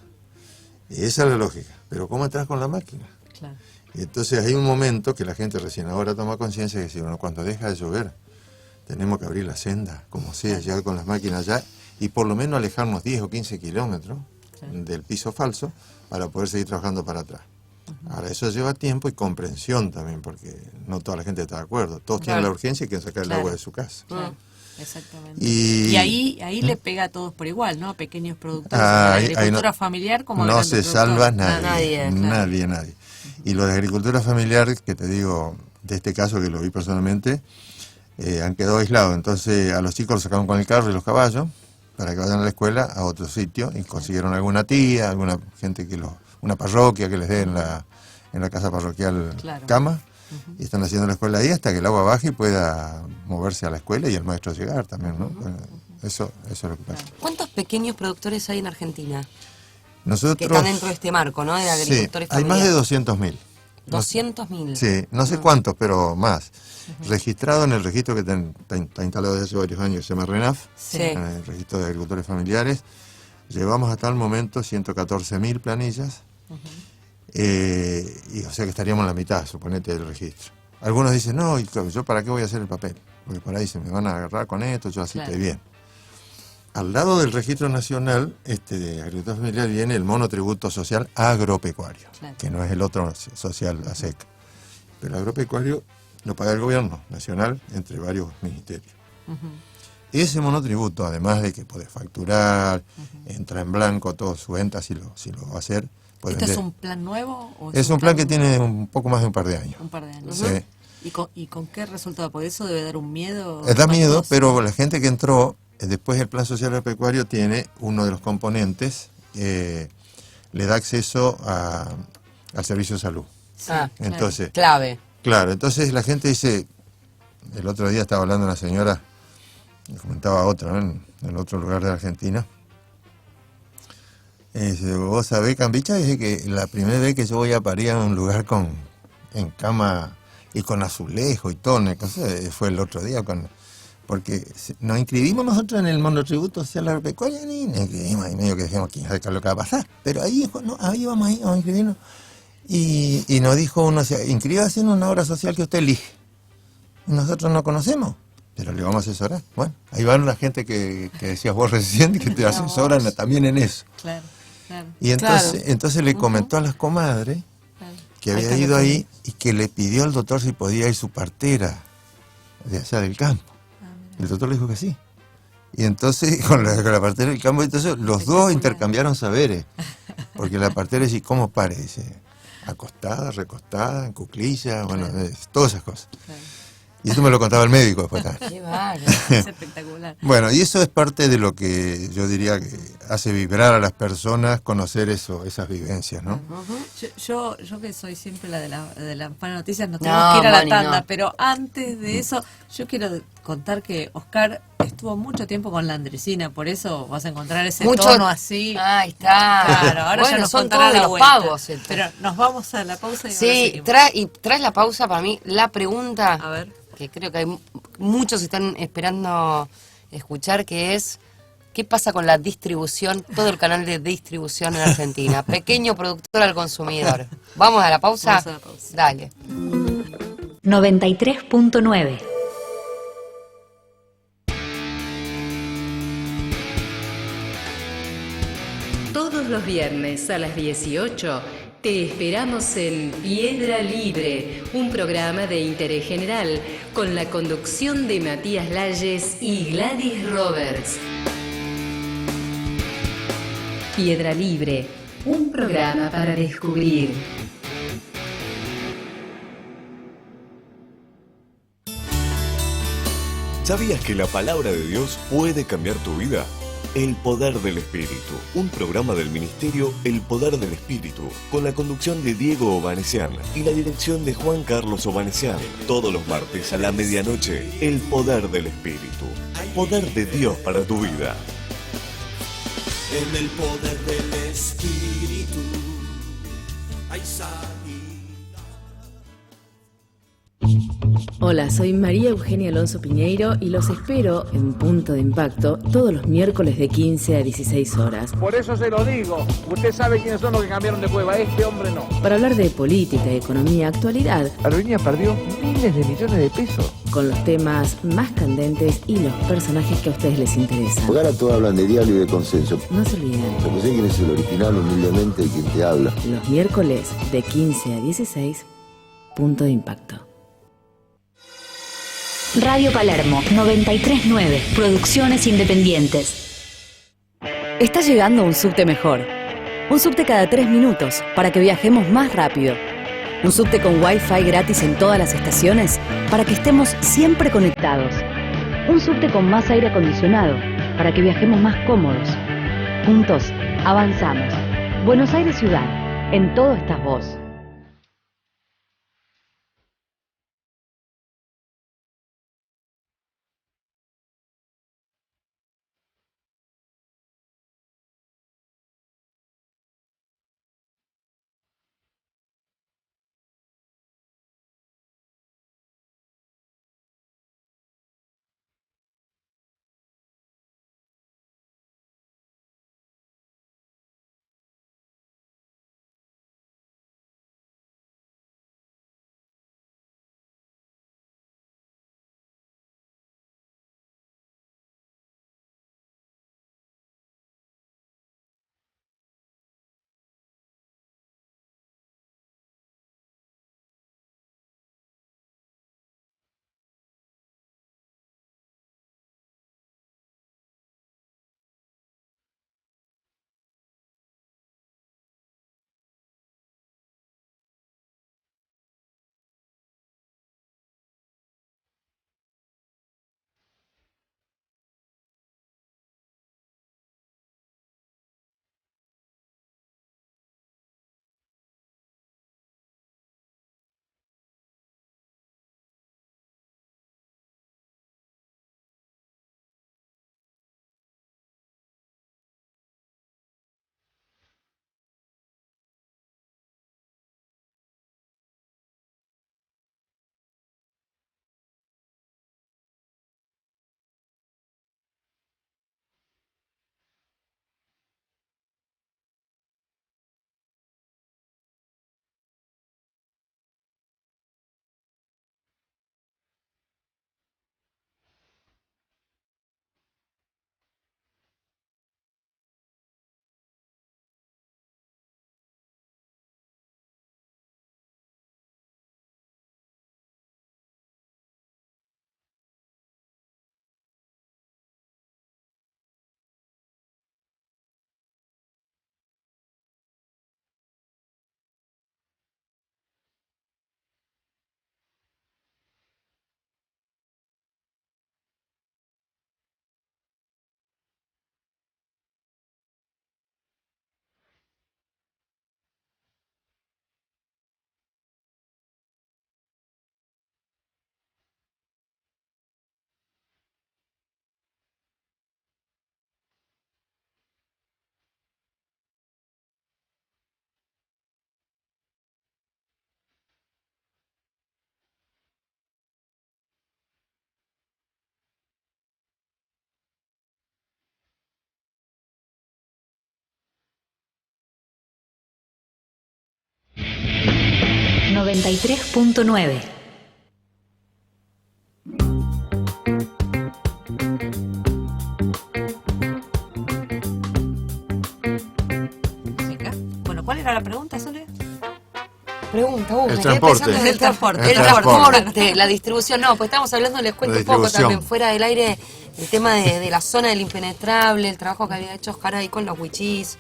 Y esa es la lógica. Pero ¿cómo entras con la máquina? Claro. Y entonces hay un momento que la gente recién ahora toma conciencia y dice, bueno, cuando deja de llover, tenemos que abrir la senda, como sea, llegar con las máquinas allá y por lo menos alejarnos 10 o 15 kilómetros del piso falso para poder seguir trabajando para atrás. Ahora, eso lleva tiempo y comprensión también, porque no toda la gente está de acuerdo. Todos tienen la urgencia y quieren sacar el agua de su casa. Claro. Exactamente. Y ahí le pega a todos por igual, ¿no? A pequeños productores, Ah, a la ahí agricultura no- familiar como a no grandes se productores. salva nadie, nadie, nadie. Y lo de agricultura familiar, que te digo, de este caso que lo vi personalmente, han quedado aislados. Entonces a los chicos los sacaron con el carro y los caballos para que vayan a la escuela a otro sitio y consiguieron alguna tía, alguna gente una parroquia que les dé en la casa parroquial Claro. cama. Y están haciendo la escuela ahí hasta que el agua baje y pueda moverse a la escuela y el maestro llegar también, ¿no? Bueno, eso es lo que pasa. ¿Cuántos pequeños productores hay en Argentina? Nosotros, Que están dentro de este marco, ¿no? De sí, agricultores hay más de familiares. 200.000. 200.000. Sí, no sé cuántos, pero más. Registrado en el registro que está instalado desde hace varios años, que se llama RENAF, Sí. el registro de agricultores familiares. Llevamos hasta el momento 114.000 planillas, y o sea que estaríamos en la mitad, suponete, del registro. Algunos dicen, no, ¿y yo para qué voy a hacer el papel? Porque por ahí se me van a agarrar con esto, yo así Claro. estoy bien. Al lado del registro nacional de agricultor familiar viene el monotributo social agropecuario, Claro. que no es el otro social, la SEC. Pero el agropecuario lo paga el gobierno nacional entre varios ministerios. Ese monotributo, además de que puede facturar, entra en blanco todo su venta si lo va a hacer, puede ¿Este es vender. un plan nuevo? O Es un plan que tiene un poco más de un par de años. un par de años. Sí. ¿Y con qué resultado? Porque eso debe dar un miedo. Da miedo, espantoso. pero la gente que entró, después el plan social agropecuario tiene uno de los componentes, le da acceso al servicio de salud. Ah, Entonces, clave. claro, entonces la gente dice, el otro día estaba hablando una señora, me comentaba otra, ¿no? en el otro lugar de Argentina, dice, vos sabés, Cambicha, dice que la primera vez que yo voy a parir a un lugar en cama y con azulejo y todo, entonces fue el otro día porque nos inscribimos nosotros en el monotributo social agropecuario y nos inscribimos ahí medio que dijimos quién sabe qué es lo que va a pasar, pero ahí dijo, no, ahí vamos a inscribirnos. Y nos dijo uno, inscríbase en una obra social que usted elige. Y nosotros no conocemos, pero le vamos a asesorar. Bueno, ahí van la gente que decías vos recién, que te asesoran también en eso. Claro, claro. Y entonces le comentó a las comadres que Ahí había está ido lo que ahí y que le pidió al doctor si podía ir su partera de allá del campo. El doctor le dijo que sí. Y entonces, con la partera del campo, entonces los dos intercambiaron saberes. Porque la partera dice, ¿cómo pare? Dice, acostada, recostada, en cuclilla, bueno, todas esas cosas. Claro. Y esto me lo contaba el médico después también. Qué bárbaro. Es espectacular. Bueno, y eso es parte de lo que yo diría que hace vibrar a las personas, conocer esas vivencias, ¿no? Yo que soy siempre la de las malas noticias, no No, tenemos que ir a la Moni, tanda, no. pero antes de eso, yo quiero contar que Oscar estuvo mucho tiempo con la Andresina, por eso vas a encontrar ese tono así. Ahí está. Claro, ahora Bueno, ya nos son contará todos de la los vuelta. pagos. Pero nos vamos a la pausa y ahora Sí, seguimos. traes la pausa para mí. La pregunta A ver. que creo que hay muchos están esperando escuchar, que es ¿qué pasa con la distribución, todo el canal de distribución en Argentina? Pequeño productor al consumidor. ¿Vamos a la pausa? Vamos a la pausa. Dale. 93.9. Todos los viernes a las 18 te esperamos en Piedra Libre, un programa de interés general con la conducción de Matías Layes y Gladys Roberts. Piedra Libre, un programa para descubrir. ¿Sabías que la palabra de Dios puede cambiar tu vida? El Poder del Espíritu, un programa del Ministerio El Poder del Espíritu, con la conducción de Diego Obanesian y la dirección de Juan Carlos Obanesian. Todos los martes a la medianoche, El Poder del Espíritu, poder de Dios para tu vida. En el poder del Espíritu hay salida. Hola, soy María Eugenia Alonso Piñeiro y los espero en Punto de Impacto todos los miércoles de 15 a 16 horas. Por eso se lo digo. Usted sabe quiénes son los que cambiaron de cueva. Este hombre no. Para hablar de política, economía, actualidad. Aerolínea perdió miles de millones de pesos. Con los temas más candentes y los personajes que a ustedes les interesan. Porque ahora todos hablan de diálogo y de consenso. No se olviden. Yo no sé quién es el original, humildemente, de quien te habla. Los miércoles de 15 a 16, Punto de Impacto. Radio Palermo 93.9. Producciones independientes. Está llegando un subte mejor. Un subte cada 3 minutos para que viajemos más rápido. Un subte con Wi-Fi gratis en todas las estaciones para que estemos siempre conectados. Un subte con más aire acondicionado para que viajemos más cómodos. Juntos, avanzamos. Buenos Aires Ciudad. En todo estás vos. 93.9. Bueno, ¿cuál era la pregunta, Sole? Pregunta, El me quedé transporte. pensando en el transporte. El El transporte. transporte, la distribución, no, pues estamos hablando, les cuento La un poco distribución. también fuera del aire, el tema de la zona del impenetrable, el trabajo que había hecho Oscar ahí con los wichís,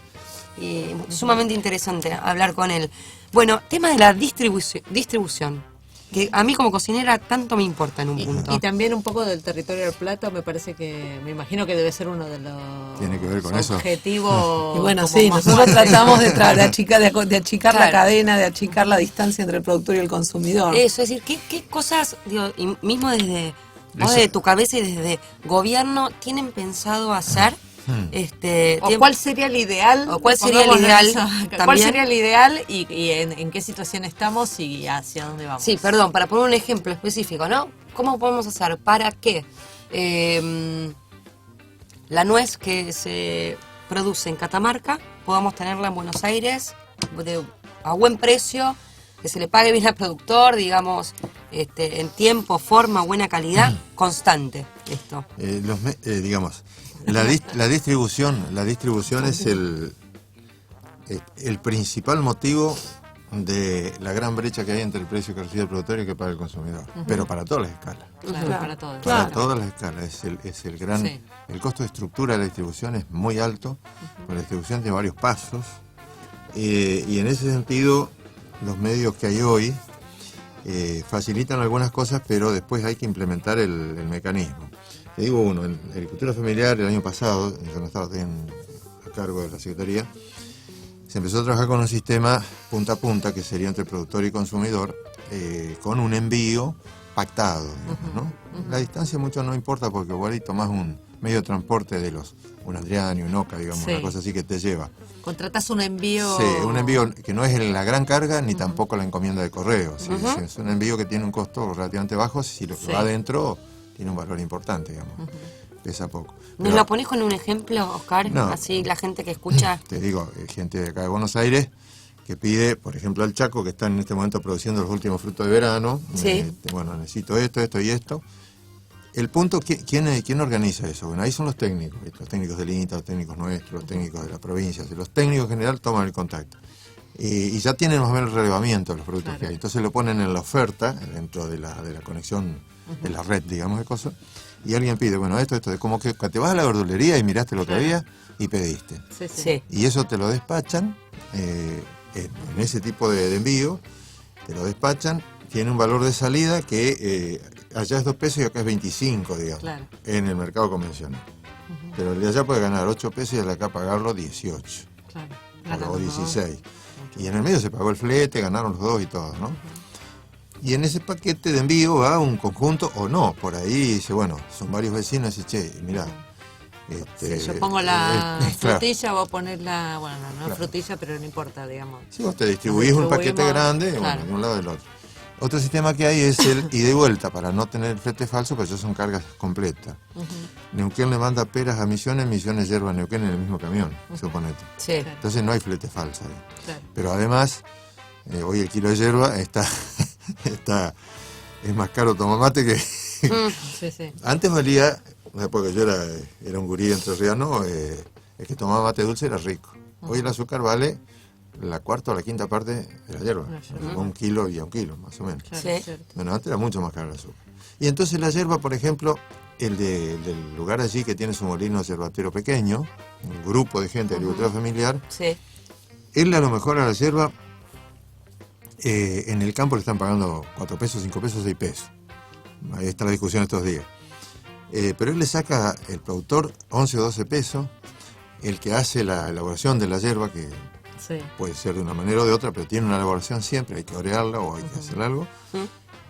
y sumamente interesante hablar con él. Bueno, tema de la distribución, que a mí como cocinera tanto me importa en un punto. Y también un poco del territorio del plato, me imagino que debe ser uno de los Tiene que ver con eso. objetivos. Y bueno, como sí, más nosotros fuertes. tratamos de achicar la Claro. cadena, de achicar la distancia entre el productor y el consumidor. Eso, es decir, ¿qué cosas, digo, y mismo desde tu cabeza y desde gobierno tienen pensado hacer? O cuál sería el ideal. O cuál sería el pongámoslo ideal en eso. ¿Cuál también? sería el ideal y en qué situación estamos y hacia dónde vamos? Sí, perdón, para poner un ejemplo específico, ¿no? ¿Cómo podemos hacer para que la nuez que se produce en Catamarca podamos tenerla en Buenos Aires a buen precio, que se le pague bien al productor, digamos, en tiempo, forma, buena calidad, constante esto? Digamos, la distribución es el principal motivo de la gran brecha que hay entre el precio que recibe el productor y el que paga el consumidor, pero para todas las escalas. Claro, para todos. Para todas las escalas, es el gran... Sí. El costo de estructura de la distribución es muy alto, porque la distribución tiene varios pasos, y en ese sentido los medios que hay hoy facilitan algunas cosas, pero después hay que implementar el mecanismo. Te digo uno, en agricultura familiar el año pasado, yo no estaba a cargo de la Secretaría, se empezó a trabajar con un sistema punta a punta, que sería entre productor y consumidor, con un envío pactado, digamos, ¿no? La distancia mucho no importa, porque igual ahí tomás un medio de transporte de un Adrián y un Oca, digamos, Sí. una cosa así que te lleva. Contratás un envío. Sí, un envío que no es la gran carga ni tampoco la encomienda de correo. ¿Sí? Es un envío que tiene un costo relativamente bajo, si lo que va adentro tiene un valor importante, digamos. Pesa poco. ¿Nos lo ponés con un ejemplo, Oscar? No. Así la gente que escucha. Te digo, gente de acá de Buenos Aires que pide, por ejemplo, al Chaco, que está en este momento produciendo los últimos frutos de verano. Sí. Bueno, necesito esto y esto. El punto, ¿quién organiza eso? Bueno, ahí son los técnicos del INTA, los técnicos nuestros, los técnicos de la provincia. Los técnicos en general toman el contacto. Y ya tienen más o menos el relevamiento de los productos que hay. Entonces lo ponen en la oferta, dentro de la conexión de la red, digamos, de cosas. Y alguien pide, bueno, esto, como que te vas a la verdulería y miraste lo que había y pediste. Sí. Y eso te lo despachan, en ese tipo de envío, te lo despachan, tiene un valor de salida que allá es 2 pesos y acá es 25, digamos, en el mercado convencional. Pero el de allá puede ganar 8 pesos y el de acá pagarlo 18. O 16. Y en el medio se pagó el flete, ganaron los dos y todo, ¿no? Y en ese paquete de envío va un conjunto, o no, por ahí dice, bueno, son varios vecinos y dice, che, mirá. Si yo pongo la claro. frutilla, voy a poner la. Bueno, no frutilla, pero no importa, digamos. Si vos te distribuís un paquete grande, bueno, de un lado del otro. Otro sistema que hay es el ida y vuelta, para no tener el flete falso, pero eso son cargas completas. Neuquén le manda peras a Misiones, Misiones yerba a Neuquén en el mismo camión, suponete. Sí. Entonces no hay flete falso ahí. Pero además, hoy el kilo de yerba es más caro tomar mate que... Antes valía, porque yo era un gurí entrerriano, el que tomaba mate dulce era rico. Hoy el azúcar vale la cuarta o la quinta parte de la hierba, a 1 kilo y a 1 kilo, más o menos. Bueno, antes era mucho más caro el azúcar. Y entonces la yerba, por ejemplo, el del lugar allí que tiene su molino yerbatero pequeño, un grupo de gente de agricultura familiar, él a lo mejor a la yerba, en el campo le están pagando 4 pesos, 5 pesos, 6 pesos. Ahí está la discusión estos días. Pero él le saca, el productor, 11 o 12 pesos, el que hace la elaboración de la yerba, que puede ser de una manera o de otra, pero tiene una elaboración siempre, hay que orearla o hay que hacer algo,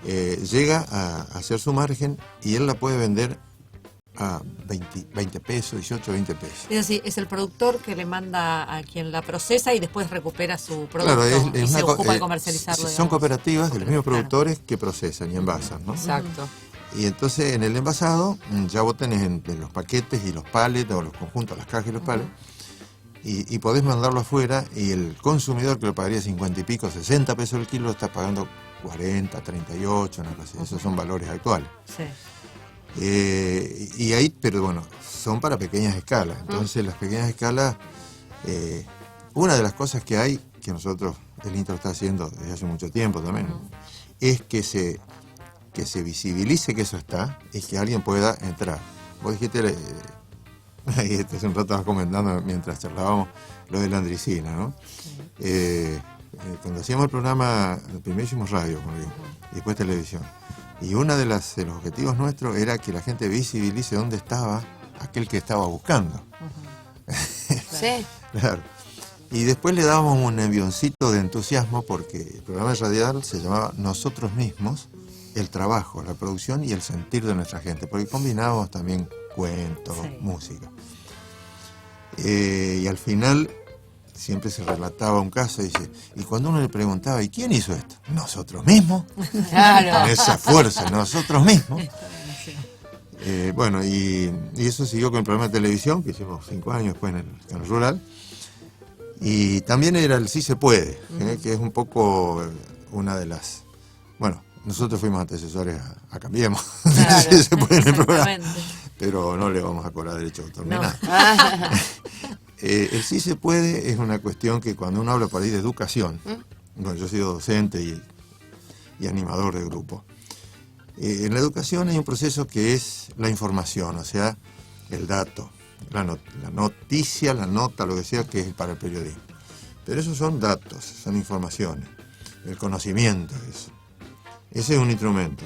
llega a hacer su margen y él la puede vender a 20 pesos, 18, 20 pesos. Es decir, es el productor que le manda a quien la procesa y después recupera su producto Claro, y se ocupa de comercializarlo. Son cooperativas de los mismos productores que procesan y envasan, ¿no? Exacto. Y entonces en el envasado ya vos tenés entre los paquetes y los palets, o los conjuntos, las cajas y los palets, y podés mandarlo afuera, y el consumidor, que lo pagaría 50 y pico, 60 pesos el kilo, lo está pagando 40, 38, una cosa así. Esos son valores actuales. Sí. Y ahí, pero bueno, son para pequeñas escalas. Entonces, las pequeñas escalas, una de las cosas que hay, que nosotros, el INTRO está haciendo desde hace mucho tiempo también, es que se visibilice que eso está y que alguien pueda entrar. Vos dijiste, ahí hace un rato estabas comentando mientras charlábamos lo de la andricina, ¿no? Cuando hacíamos el programa, primero hicimos radio, como digo, y después televisión. Y uno de los objetivos nuestros era que la gente visibilice dónde estaba aquel que estaba buscando. Sí. Claro. Y después le dábamos un avioncito de entusiasmo porque el programa radial se llamaba Nosotros Mismos, el trabajo, la producción y el sentir de nuestra gente, porque combinábamos también cuentos, música. Y al final siempre se relataba un caso y cuando uno le preguntaba, ¿y quién hizo esto? Nosotros mismos. Claro. Con esa fuerza, nosotros mismos. Bueno, y eso siguió con el programa de televisión, que hicimos 5 años después en el Canal Rural. Y también era el Sí se puede, que es un poco una de las... Bueno, nosotros fuimos antecesores a Cambiemos, Claro, Sí se puede en el programa, exactamente. pero no le vamos a cobrar derecho de autor ni No. nada. El Sí se puede es una cuestión que cuando uno habla por ahí de educación, bueno, yo he sido docente y animador de grupo. En la educación hay un proceso que es la información, o sea, el dato, la noticia, la nota, lo que sea que es para el periodismo. Pero esos son datos, son informaciones, el conocimiento, eso. Ese es un instrumento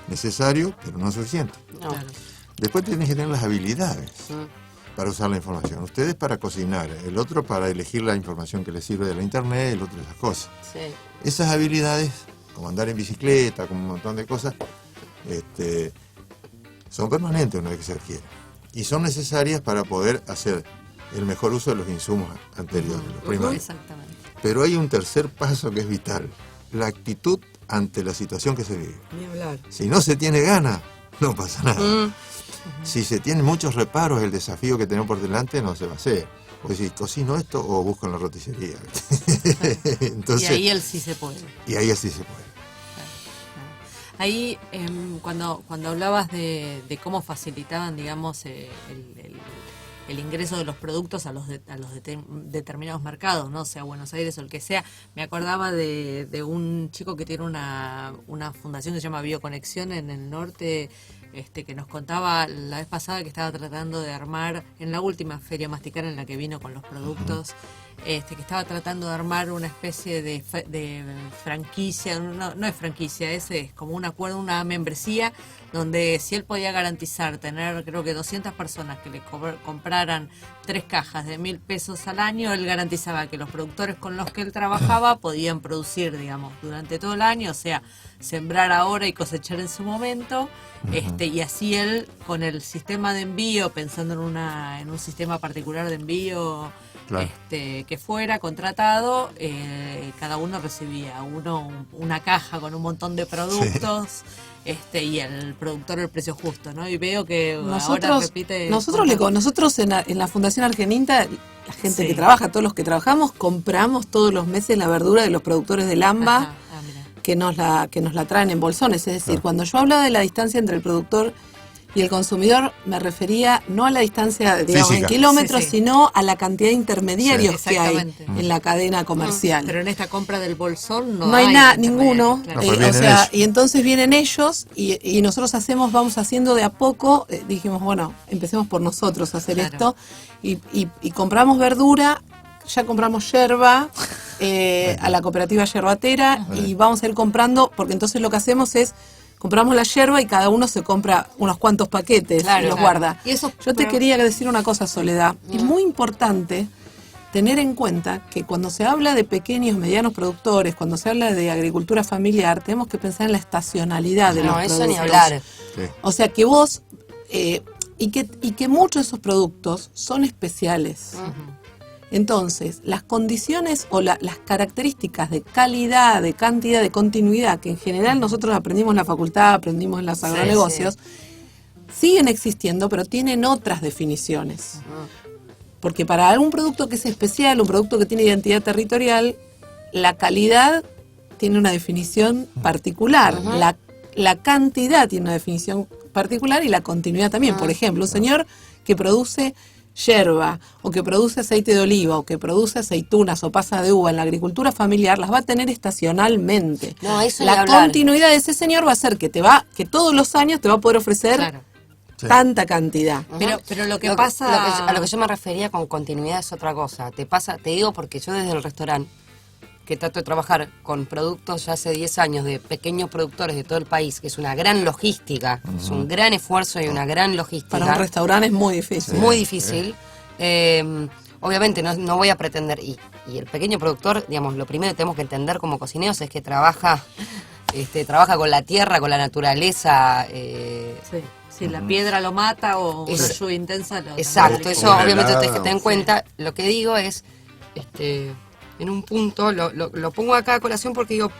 necesario, pero no suficiente. No. Después tienes que tener las habilidades para usar la información. Ustedes para cocinar, el otro para elegir la información que les sirve de la internet, el otro de esas cosas. Sí. Esas habilidades, como andar en bicicleta, como un montón de cosas, son permanentes una vez que se adquieren. Y son necesarias para poder hacer el mejor uso de los insumos anteriores, los primarios. Exactamente. Pero hay un tercer paso que es vital, la actitud ante la situación que se vive. Ni hablar. Si no se tiene ganas, no pasa nada. Si se tienen muchos reparos, el desafío que tenemos por delante no se va a hacer. O decir, cocino esto o busco en la roticería. Entonces, Y ahí el sí se puede. Y ahí así se puede. Ahí, cuando hablabas de cómo facilitaban, digamos, el ingreso de los productos a los determinados mercados, ¿no? Sea Buenos Aires o el que sea, me acordaba de un chico que tiene una fundación que se llama Bioconexión en el norte, que nos contaba la vez pasada que estaba tratando de armar, en la última feria Masticar en la que vino con los productos, que estaba tratando de armar una especie de franquicia, no es franquicia, es como un acuerdo, una membresía, donde si él podía garantizar tener, creo que 200 personas que le compraran 3 cajas de 1.000 pesos al año, él garantizaba que los productores con los que él trabajaba podían producir, digamos, durante todo el año, o sea, sembrar ahora y cosechar en su momento, y así él, con el sistema de envío, pensando en un sistema particular de envío, Claro. que fuera contratado, cada uno recibía una caja con un montón de productos, y el productor el precio justo, ¿no? Y veo que ahora repite... Nosotros en la Fundación Argeninta, la gente que trabaja, todos los que trabajamos, compramos todos los meses la verdura de los productores del AMBA, que nos la traen en bolsones. Es decir, cuando yo hablaba de la distancia entre el productor y el consumidor, me refería no a la distancia, digamos, física, en kilómetros, sino a la cantidad de intermediarios que hay Exactamente. en la cadena comercial. Pero en esta compra del bolsón No hay nada, ninguno. Claro. No, pues vienen ellos. Y entonces vienen ellos y nosotros vamos haciendo de a poco, dijimos, bueno, empecemos por nosotros a hacer esto y compramos verdura, ya compramos yerba a la cooperativa yerbatera y vamos a ir comprando, porque entonces lo que hacemos es compramos la yerba y cada uno se compra unos cuantos paquetes y los guarda. Y eso, Yo te quería decir una cosa, Soledad. Es muy importante tener en cuenta que cuando se habla de pequeños, medianos productores, cuando se habla de agricultura familiar, tenemos que pensar en la estacionalidad de los productos. No, eso ni hablar. Sí. O sea que vos, y que muchos de esos productos son especiales. Entonces, las condiciones o las características de calidad, de cantidad, de continuidad, que en general nosotros aprendimos en la facultad, aprendimos en los agronegocios, siguen existiendo, pero tienen otras definiciones. Porque para algún producto que es especial, un producto que tiene identidad territorial, la calidad tiene una definición particular, la cantidad tiene una definición particular y la continuidad también. Por ejemplo, un señor que produce yerba, o que produce aceite de oliva, o que produce aceitunas o pasas de uva en la agricultura familiar, las va a tener estacionalmente. No, eso ni la hablar. continuidad de ese señor va a ser que que todos los años te va a poder ofrecer tanta cantidad. Pero lo que a pasa... lo que yo me refería con continuidad es otra cosa. Te digo porque yo desde el restaurante, que trato de trabajar con productos ya hace 10 años de pequeños productores de todo el país, que es una gran logística, es un gran esfuerzo y una gran logística. Para un restaurante es muy difícil. Muy difícil. Obviamente no voy a pretender, y el pequeño productor, digamos, lo primero que tenemos que entender como cocineros es que trabaja con la tierra, con la naturaleza. Si la piedra lo mata o una lluvia intensa lo... Exacto, eso obviamente tienes que tener en cuenta. Lo que digo es, en un punto, lo pongo acá a colación porque digo,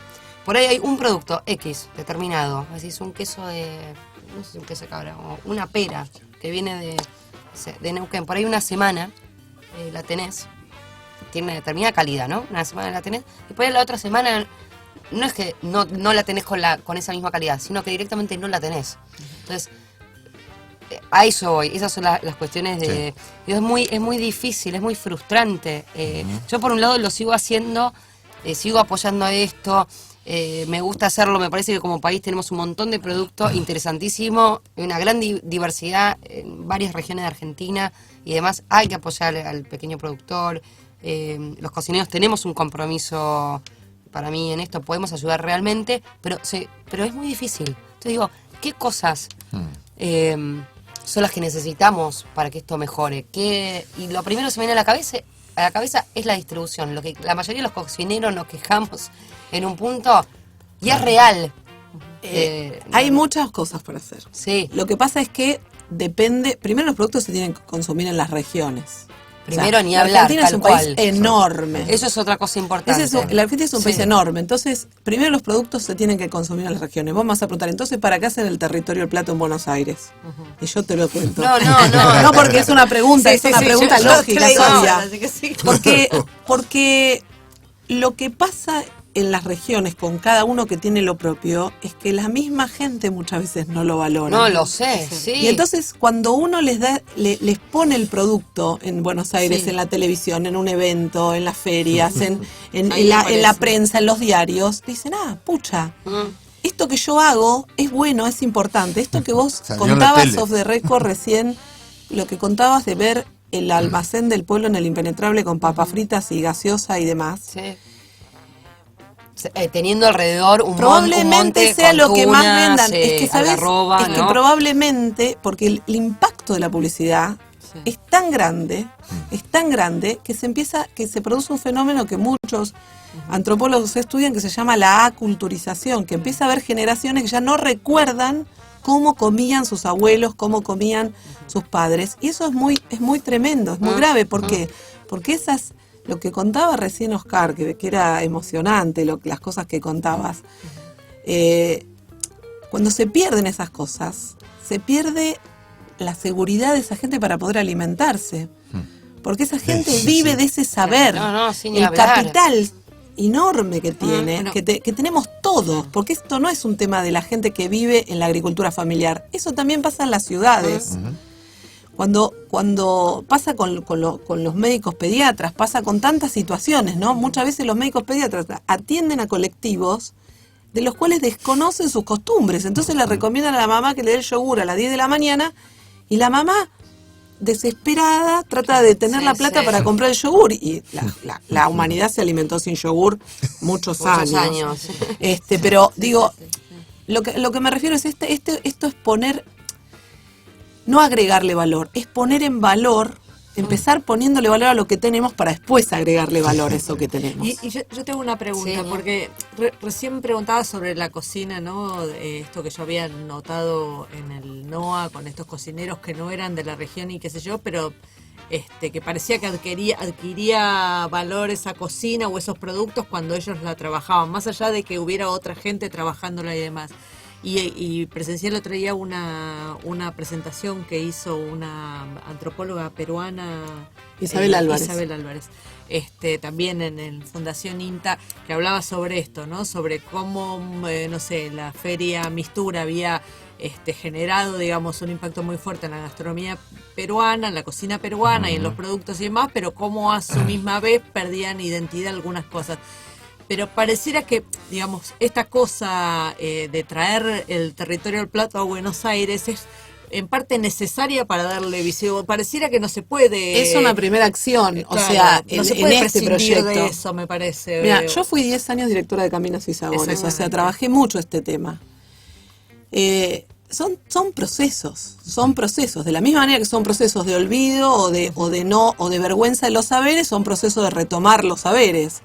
por ahí hay un producto X determinado, así es un queso no sé si un queso de cabra, o una pera que viene de Neuquén, por ahí una semana la tenés, tiene una determinada calidad, ¿no? Una semana la tenés, y por ahí la otra semana no es que no la tenés con esa misma calidad, sino que directamente no la tenés. Entonces, a eso voy, esas son las cuestiones de... Es muy difícil, es muy frustrante. Yo por un lado lo sigo haciendo, sigo apoyando esto, me gusta hacerlo, me parece que como país tenemos un montón de productos interesantísimos, una gran diversidad en varias regiones de Argentina y además hay que apoyar al pequeño productor. Los cocineros tenemos un compromiso, para mí en esto podemos ayudar realmente, pero es muy difícil. Entonces digo, ¿qué cosas son las que necesitamos para que esto mejore? Y lo primero que se me viene a la cabeza es la distribución. Lo que la mayoría de los cocineros nos quejamos en un punto, y es real. Hay muchas cosas para hacer. Sí. Lo que pasa es que depende, primero los productos se tienen que consumir en las regiones. Primero ni hablar, Argentina es un país enorme. Eso es otra cosa importante. La Argentina es un país enorme, entonces primero los productos se tienen que consumir en las regiones. Vos me vas a preguntar, entonces, ¿para qué hacen el territorio del plato en Buenos Aires? Y yo te lo cuento. No, porque es una pregunta, es una pregunta lógica, obvia. Porque lo que pasa en las regiones con cada uno que tiene lo propio es que la misma gente muchas veces no lo valora. No lo sé, sí. Y entonces cuando uno les pone el producto en Buenos Aires, en la televisión, en un evento, en las ferias, en la prensa, en los diarios, dicen, pucha, esto que yo hago es bueno, es importante. Esto que vos contabas off the record recién, lo que contabas de ver el almacén del pueblo en el Impenetrable con papas fritas y gaseosa y demás. Sí. Teniendo alrededor un probablemente sea lo que más vendan. Es que, ¿sabes? Arroba, es que probablemente, porque el impacto de la publicidad es tan grande que se produce un fenómeno que muchos antropólogos estudian, que se llama la aculturización, que empieza a haber generaciones que ya no recuerdan cómo comían sus abuelos, cómo comían sus padres. Y eso es muy tremendo, es muy grave. ¿Por qué? Porque lo que contaba recién Oscar, que era emocionante, las cosas que contabas, cuando se pierden esas cosas, se pierde la seguridad de esa gente para poder alimentarse. Porque esa gente vive de ese saber, el capital enorme que tiene, que tenemos todos, porque esto no es un tema de la gente que vive en la agricultura familiar, eso también pasa en las ciudades. Cuando pasa con los médicos pediatras, pasa con tantas situaciones, ¿no? Muchas veces los médicos pediatras atienden a colectivos de los cuales desconocen sus costumbres. Entonces le recomiendan a la mamá que le dé el yogur a las 10 de la mañana y la mamá, desesperada, trata de tener la plata para comprar el yogur. Y la humanidad se alimentó sin yogur muchos años. Pero digo, lo que me refiero es esto es poner... No agregarle valor, es poner en valor, empezar poniéndole valor a lo que tenemos para después agregarle valor a eso que tenemos. Y yo tengo una pregunta, porque recién preguntaba sobre la cocina, ¿no? Esto que yo había notado en el NOA con estos cocineros que no eran de la región y qué sé yo, pero que parecía que adquiría valor esa cocina o esos productos cuando ellos la trabajaban, más allá de que hubiera otra gente trabajándola y demás. Y presencié el otro día una presentación que hizo una antropóloga peruana, Isabel Álvarez. También en Fundación INTA, que hablaba sobre esto, ¿no? Sobre cómo, no sé, la feria Mistura había generado, digamos, un impacto muy fuerte en la gastronomía peruana, en la cocina peruana y en los productos y demás, pero cómo a su misma vez perdían identidad algunas cosas. Pero pareciera que, digamos, esta cosa de traer el territorio del plato a Buenos Aires es en parte necesaria para darle visión. Pareciera que no se puede... Es una primera acción, claro, o sea, no se en puede este prescindir proyecto. de eso, me parece. Mira, yo fui 10 años directora de Caminos y Sabores, o sea, Exactamente. trabajé mucho este tema. Son procesos, de la misma manera que son procesos de olvido o de vergüenza de los saberes, son procesos de retomar los saberes.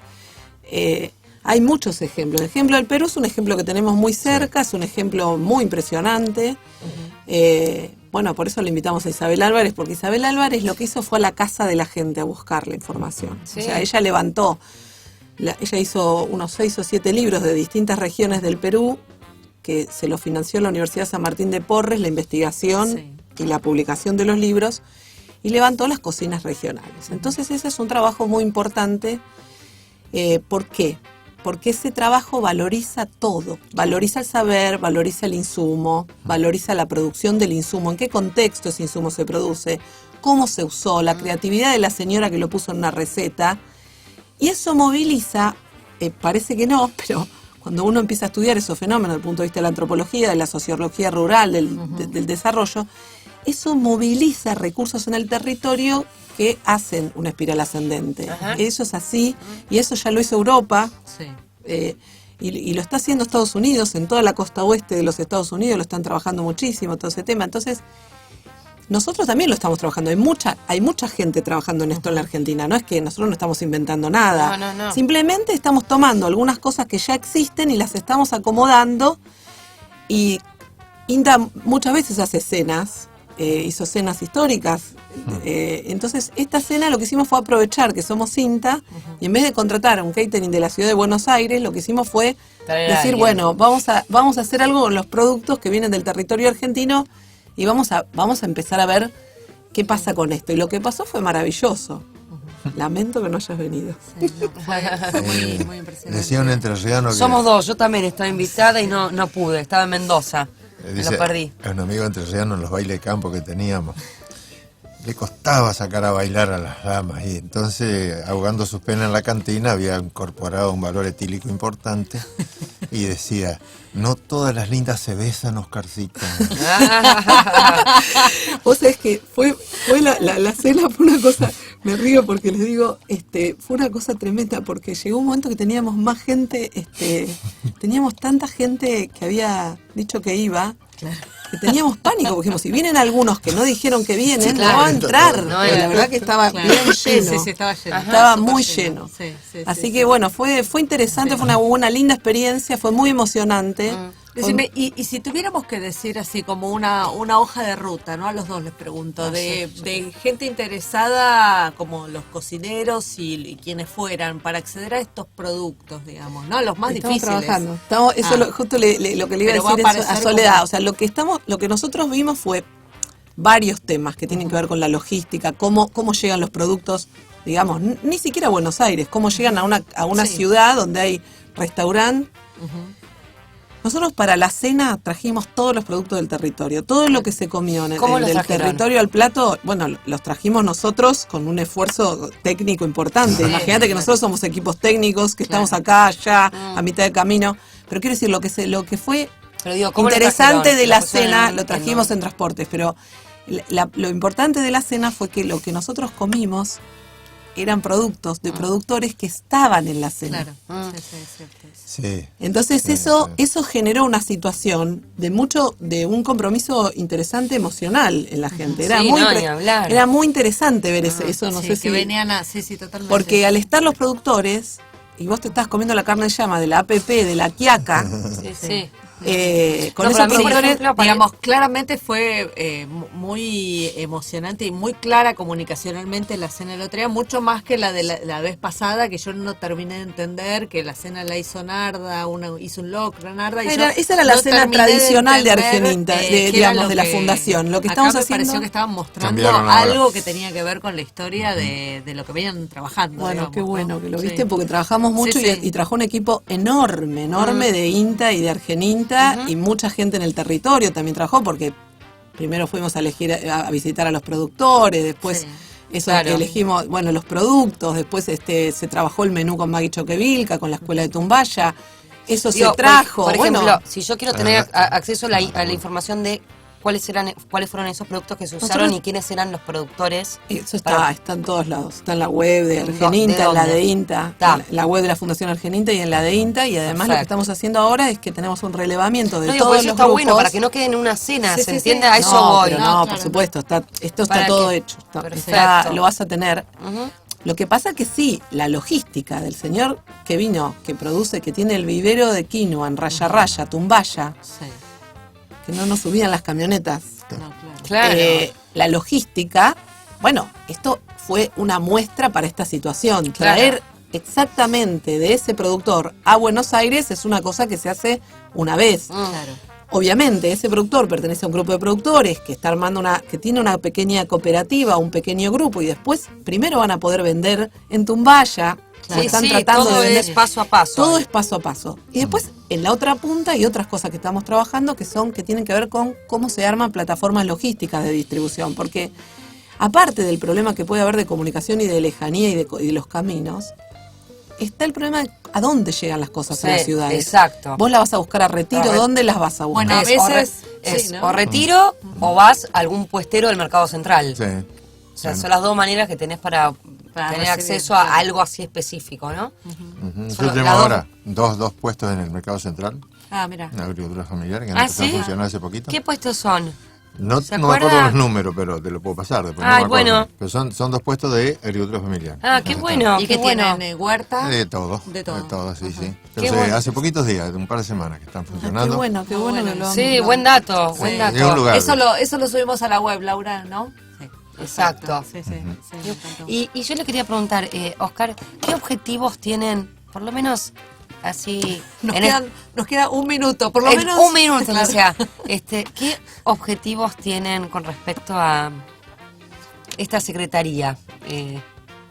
Hay muchos ejemplos. El ejemplo del Perú es un ejemplo que tenemos muy cerca, es un ejemplo muy impresionante. Bueno, por eso le invitamos a Isabel Álvarez, porque Isabel Álvarez lo que hizo fue a la casa de la gente a buscar la información. Sí. O sea, ella levantó, ella hizo unos 6 o 7 libros de distintas regiones del Perú, que se lo financió la Universidad San Martín de Porres, la investigación y la publicación de los libros, y levantó las cocinas regionales. Entonces ese es un trabajo muy importante. ¿Por qué? Porque ese trabajo valoriza todo, valoriza el saber, valoriza el insumo, valoriza la producción del insumo, en qué contexto ese insumo se produce, cómo se usó, la creatividad de la señora que lo puso en una receta, y eso moviliza, parece que no, pero cuando uno empieza a estudiar esos fenómenos desde el punto de vista de la antropología, de la sociología rural, del desarrollo, eso moviliza recursos en el territorio que hacen una espiral ascendente. Eso es así, y eso ya lo hizo Europa, y lo está haciendo Estados Unidos, en toda la costa oeste de los Estados Unidos lo están trabajando muchísimo, todo ese tema. Entonces, nosotros también lo estamos trabajando. Hay mucha gente trabajando en esto en la Argentina. No es que nosotros no estamos inventando nada. No. Simplemente estamos tomando algunas cosas que ya existen y las estamos acomodando. Y INTA muchas veces hace cenas, hizo cenas históricas. Entonces, esta cena lo que hicimos fue aprovechar que somos INTA y en vez de contratar a un catering de la ciudad de Buenos Aires, lo que hicimos fue Traer a decir, alguien. bueno, vamos a hacer algo con los productos que vienen del territorio argentino y vamos a empezar a ver qué pasa con esto. Y lo que pasó fue maravilloso. Lamento que no hayas venido. Fue muy impresionante. Decía un entrerriano que... Somos dos, yo también estaba invitada y no pude, estaba en Mendoza. Me dice, lo perdí. a un amigo entrerriano en los bailes de campo que teníamos, le costaba sacar a bailar a las damas y entonces, ahogando sus penas en la cantina, había incorporado un valor etílico importante y decía, no todas las lindas se besan, Oscarcito. Vos sabés que fue la cena, fue una cosa, me río porque les digo, fue una cosa tremenda porque llegó un momento que teníamos más gente, teníamos tanta gente que había dicho que iba, que teníamos pánico, porque dijimos, si vienen algunos que no dijeron que vienen, no va a entrar. No, Pero la verdad que estaba bien lleno. Sí, estaba lleno. Estaba Súper muy lleno. Sí, Así que bueno, fue interesante, fue una linda experiencia, fue muy emocionante. Decime, y si tuviéramos que decir así como una hoja de ruta, ¿no? A los dos les pregunto, de gente interesada como los cocineros y quienes fueran para acceder a estos productos, digamos, ¿no? Los más Estamos difíciles. trabajando. Justo lo que le iba a Pero va a decir a aparecer Soledad. como- O sea, lo que nosotros vimos fue varios temas que tienen que ver con la logística, cómo llegan los productos, digamos, ni siquiera a Buenos Aires, cómo llegan a una Sí. ciudad donde hay restaurante. Nosotros para la cena trajimos todos los productos del territorio, todo lo que se comió ¿Cómo los del trajeron? territorio al plato, bueno, los trajimos nosotros con un esfuerzo técnico importante. Sí, Imagínate que claro. nosotros somos equipos técnicos, que estamos acá, allá, a mitad de camino. Pero quiero decir, lo que fue Pero digo, ¿cómo lo interesante trajeron? de ¿Lo la pusieron cena, en- lo trajimos en transportes, pero lo importante de la cena fue que lo que nosotros comimos eran productos de productores que estaban en la cena. Claro, sí, es cierto. Sí. Entonces Sí, eso generó una situación de un compromiso interesante emocional en la gente. Era Sí, muy no, ni hablar. era muy interesante ver eso, no Sí, sé que si venían a... Sí, totalmente. porque al estar los productores y vos te estás comiendo la carne de llama de la APP, de la quiaca, Sí, sí. con No, esos para mí, por productores, ejemplo, para- Digamos, claramente fue muy emocionante y muy clara comunicacionalmente la cena del otro día, mucho más que la de la vez pasada, que yo no terminé de entender, que la cena la hizo Narda, hizo un locro Narda. Y esa era la no cena terminé tradicional de entender, Argeninta, qué era digamos, lo de la que- fundación. Lo que acá estamos me haciendo... pareció que estaban mostrando Cambiaron ahora. algo que tenía que ver con la historia de lo que venían trabajando. Bueno, digamos, qué bueno ¿no? que lo Sí. viste, porque trabajamos mucho Sí, sí. y trabajó un equipo enorme de INTA y de Argeninta, y mucha gente en el territorio también trabajó, porque primero fuimos a elegir a visitar a los productores, después claro. elegimos, bueno, los productos, después se trabajó el menú con Magui Choquevilca, con la escuela de Tumbaya, eso Digo, se trajo. Por ejemplo, bueno, si yo quiero tener acceso a la información de cuáles fueron esos productos que se usaron Nosotros- y quiénes eran los productores. eso está en todos lados. Está en la web de Argeninta, ¿de en la dónde? de INTA, en la web de la Fundación Argeninta y en la de INTA. Y además lo que Perfecto. estamos haciendo ahora es que tenemos un relevamiento de No, digo, todos por eso los está grupos. bueno, para que no quede en una cena, Sí, ¿se sí, entiende? sí. A eso No, voy. pero no, por supuesto, esto está Para todo que- hecho. Perfecto. Lo vas a tener. Ujú. Lo que pasa que sí, la logística del señor que vino, que produce, que tiene el vivero de quinoa en Raya, Tumbaya, que no nos subían las camionetas. Claro. La logística, bueno, esto fue una muestra para esta situación. Claro. Traer exactamente de ese productor a Buenos Aires es una cosa que se hace una vez. Obviamente, ese productor pertenece a un grupo de productores que está armando que tiene una pequeña cooperativa, un pequeño grupo, y después primero van a poder vender en Tumbaya. Sí, están sí, tratando todo de vender. es paso a paso. Todo es paso a paso. Y después, en la otra punta, hay otras cosas que estamos trabajando que tienen que ver con cómo se arman plataformas logísticas de distribución. Porque, aparte del problema que puede haber de comunicación y de lejanía y de los caminos, está el problema de a dónde llegan las cosas a las Sí, ciudades. exacto. Vos las vas a buscar a Retiro, ¿dónde las vas a buscar? Bueno, a veces o retiro o vas a algún puestero del mercado central. Sí. O sea, son las dos maneras que tenés para tener recibir, acceso a algo así específico, ¿no? Nosotros Son tenemos las ahora dos puestos en el mercado central, Ah, mira. en la agricultura familiar, que ¿Ah, empezó a sí? funcionar hace poquito. ¿Qué puestos son? No ¿Se me acuerdo acuerda? los números, pero te lo puedo pasar después. Ay, no me acuerdo. bueno. Pero son dos puestos de agricultura familiar. Ah, qué bueno. ¿Y qué qué bueno. tienen? ¿Huerta? De todo. De todo. Sí, sí. Qué Entonces, bueno. hace poquitos días, un par de semanas que están funcionando. Qué bueno que lo Sí, buen dato, Sí, buen es un dato. lugar. Eso lo subimos a la web, Laura, ¿no? Sí. Exacto. Sí, sí. Y yo le quería preguntar, Oscar, ¿qué objetivos tienen, por lo menos así... Nos queda un minuto, por lo en menos. un minuto, Claro. o sea, ¿qué objetivos tienen con respecto a esta secretaría?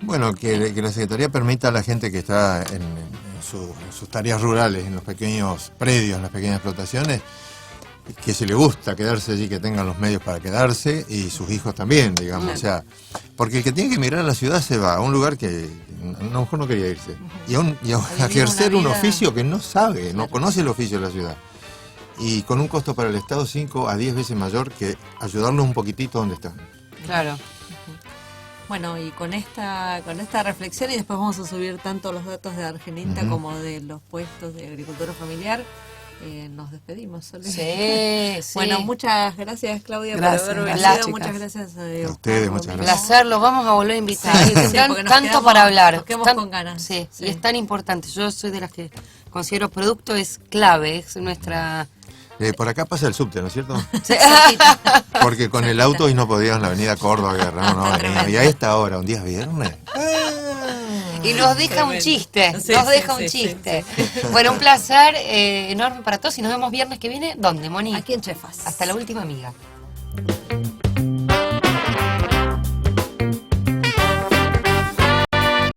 Bueno, que la Secretaría permita a la gente que está en sus tareas rurales, en los pequeños predios, en las pequeñas explotaciones, que se le gusta quedarse allí, que tengan los medios para quedarse y sus hijos también, digamos. O sea, porque el que tiene que emigrar a la ciudad se va a un lugar que a lo mejor no quería irse. Y a ejercer un oficio que no sabe, no conoce el oficio de la ciudad. Y con un costo para el Estado 5 a 10 veces mayor que ayudarlos un poquitito donde están. Claro. Bueno, y con esta reflexión, y después vamos a subir tanto los datos de Argeninta como de los puestos de agricultura familiar, nos despedimos. Sole. Sí, sí. Bueno, muchas gracias, Claudia, Gracias, por haber gracias, venido. chicas. Muchas gracias A ustedes, muchas Un gracias. placer, los vamos a volver a invitar. Sí, Hay sí, porque nos tanto quedamos- para hablar. nos quedamos Tan- con ganas. Sí, Sí. y es tan importante. Yo soy de las que considero producto es clave, es nuestra... Por acá pasa el subte, ¿no es cierto? Sí. Porque con el auto hoy no podíamos en la avenida Córdoba, y a esta hora, un día viernes. Y nos deja un Tremendo. chiste, Sí, nos sí, deja sí, un sí, chiste. Bueno, un placer enorme para todos y nos vemos viernes que viene. ¿Dónde, Moni? Aquí en Chefas. Hasta la última amiga.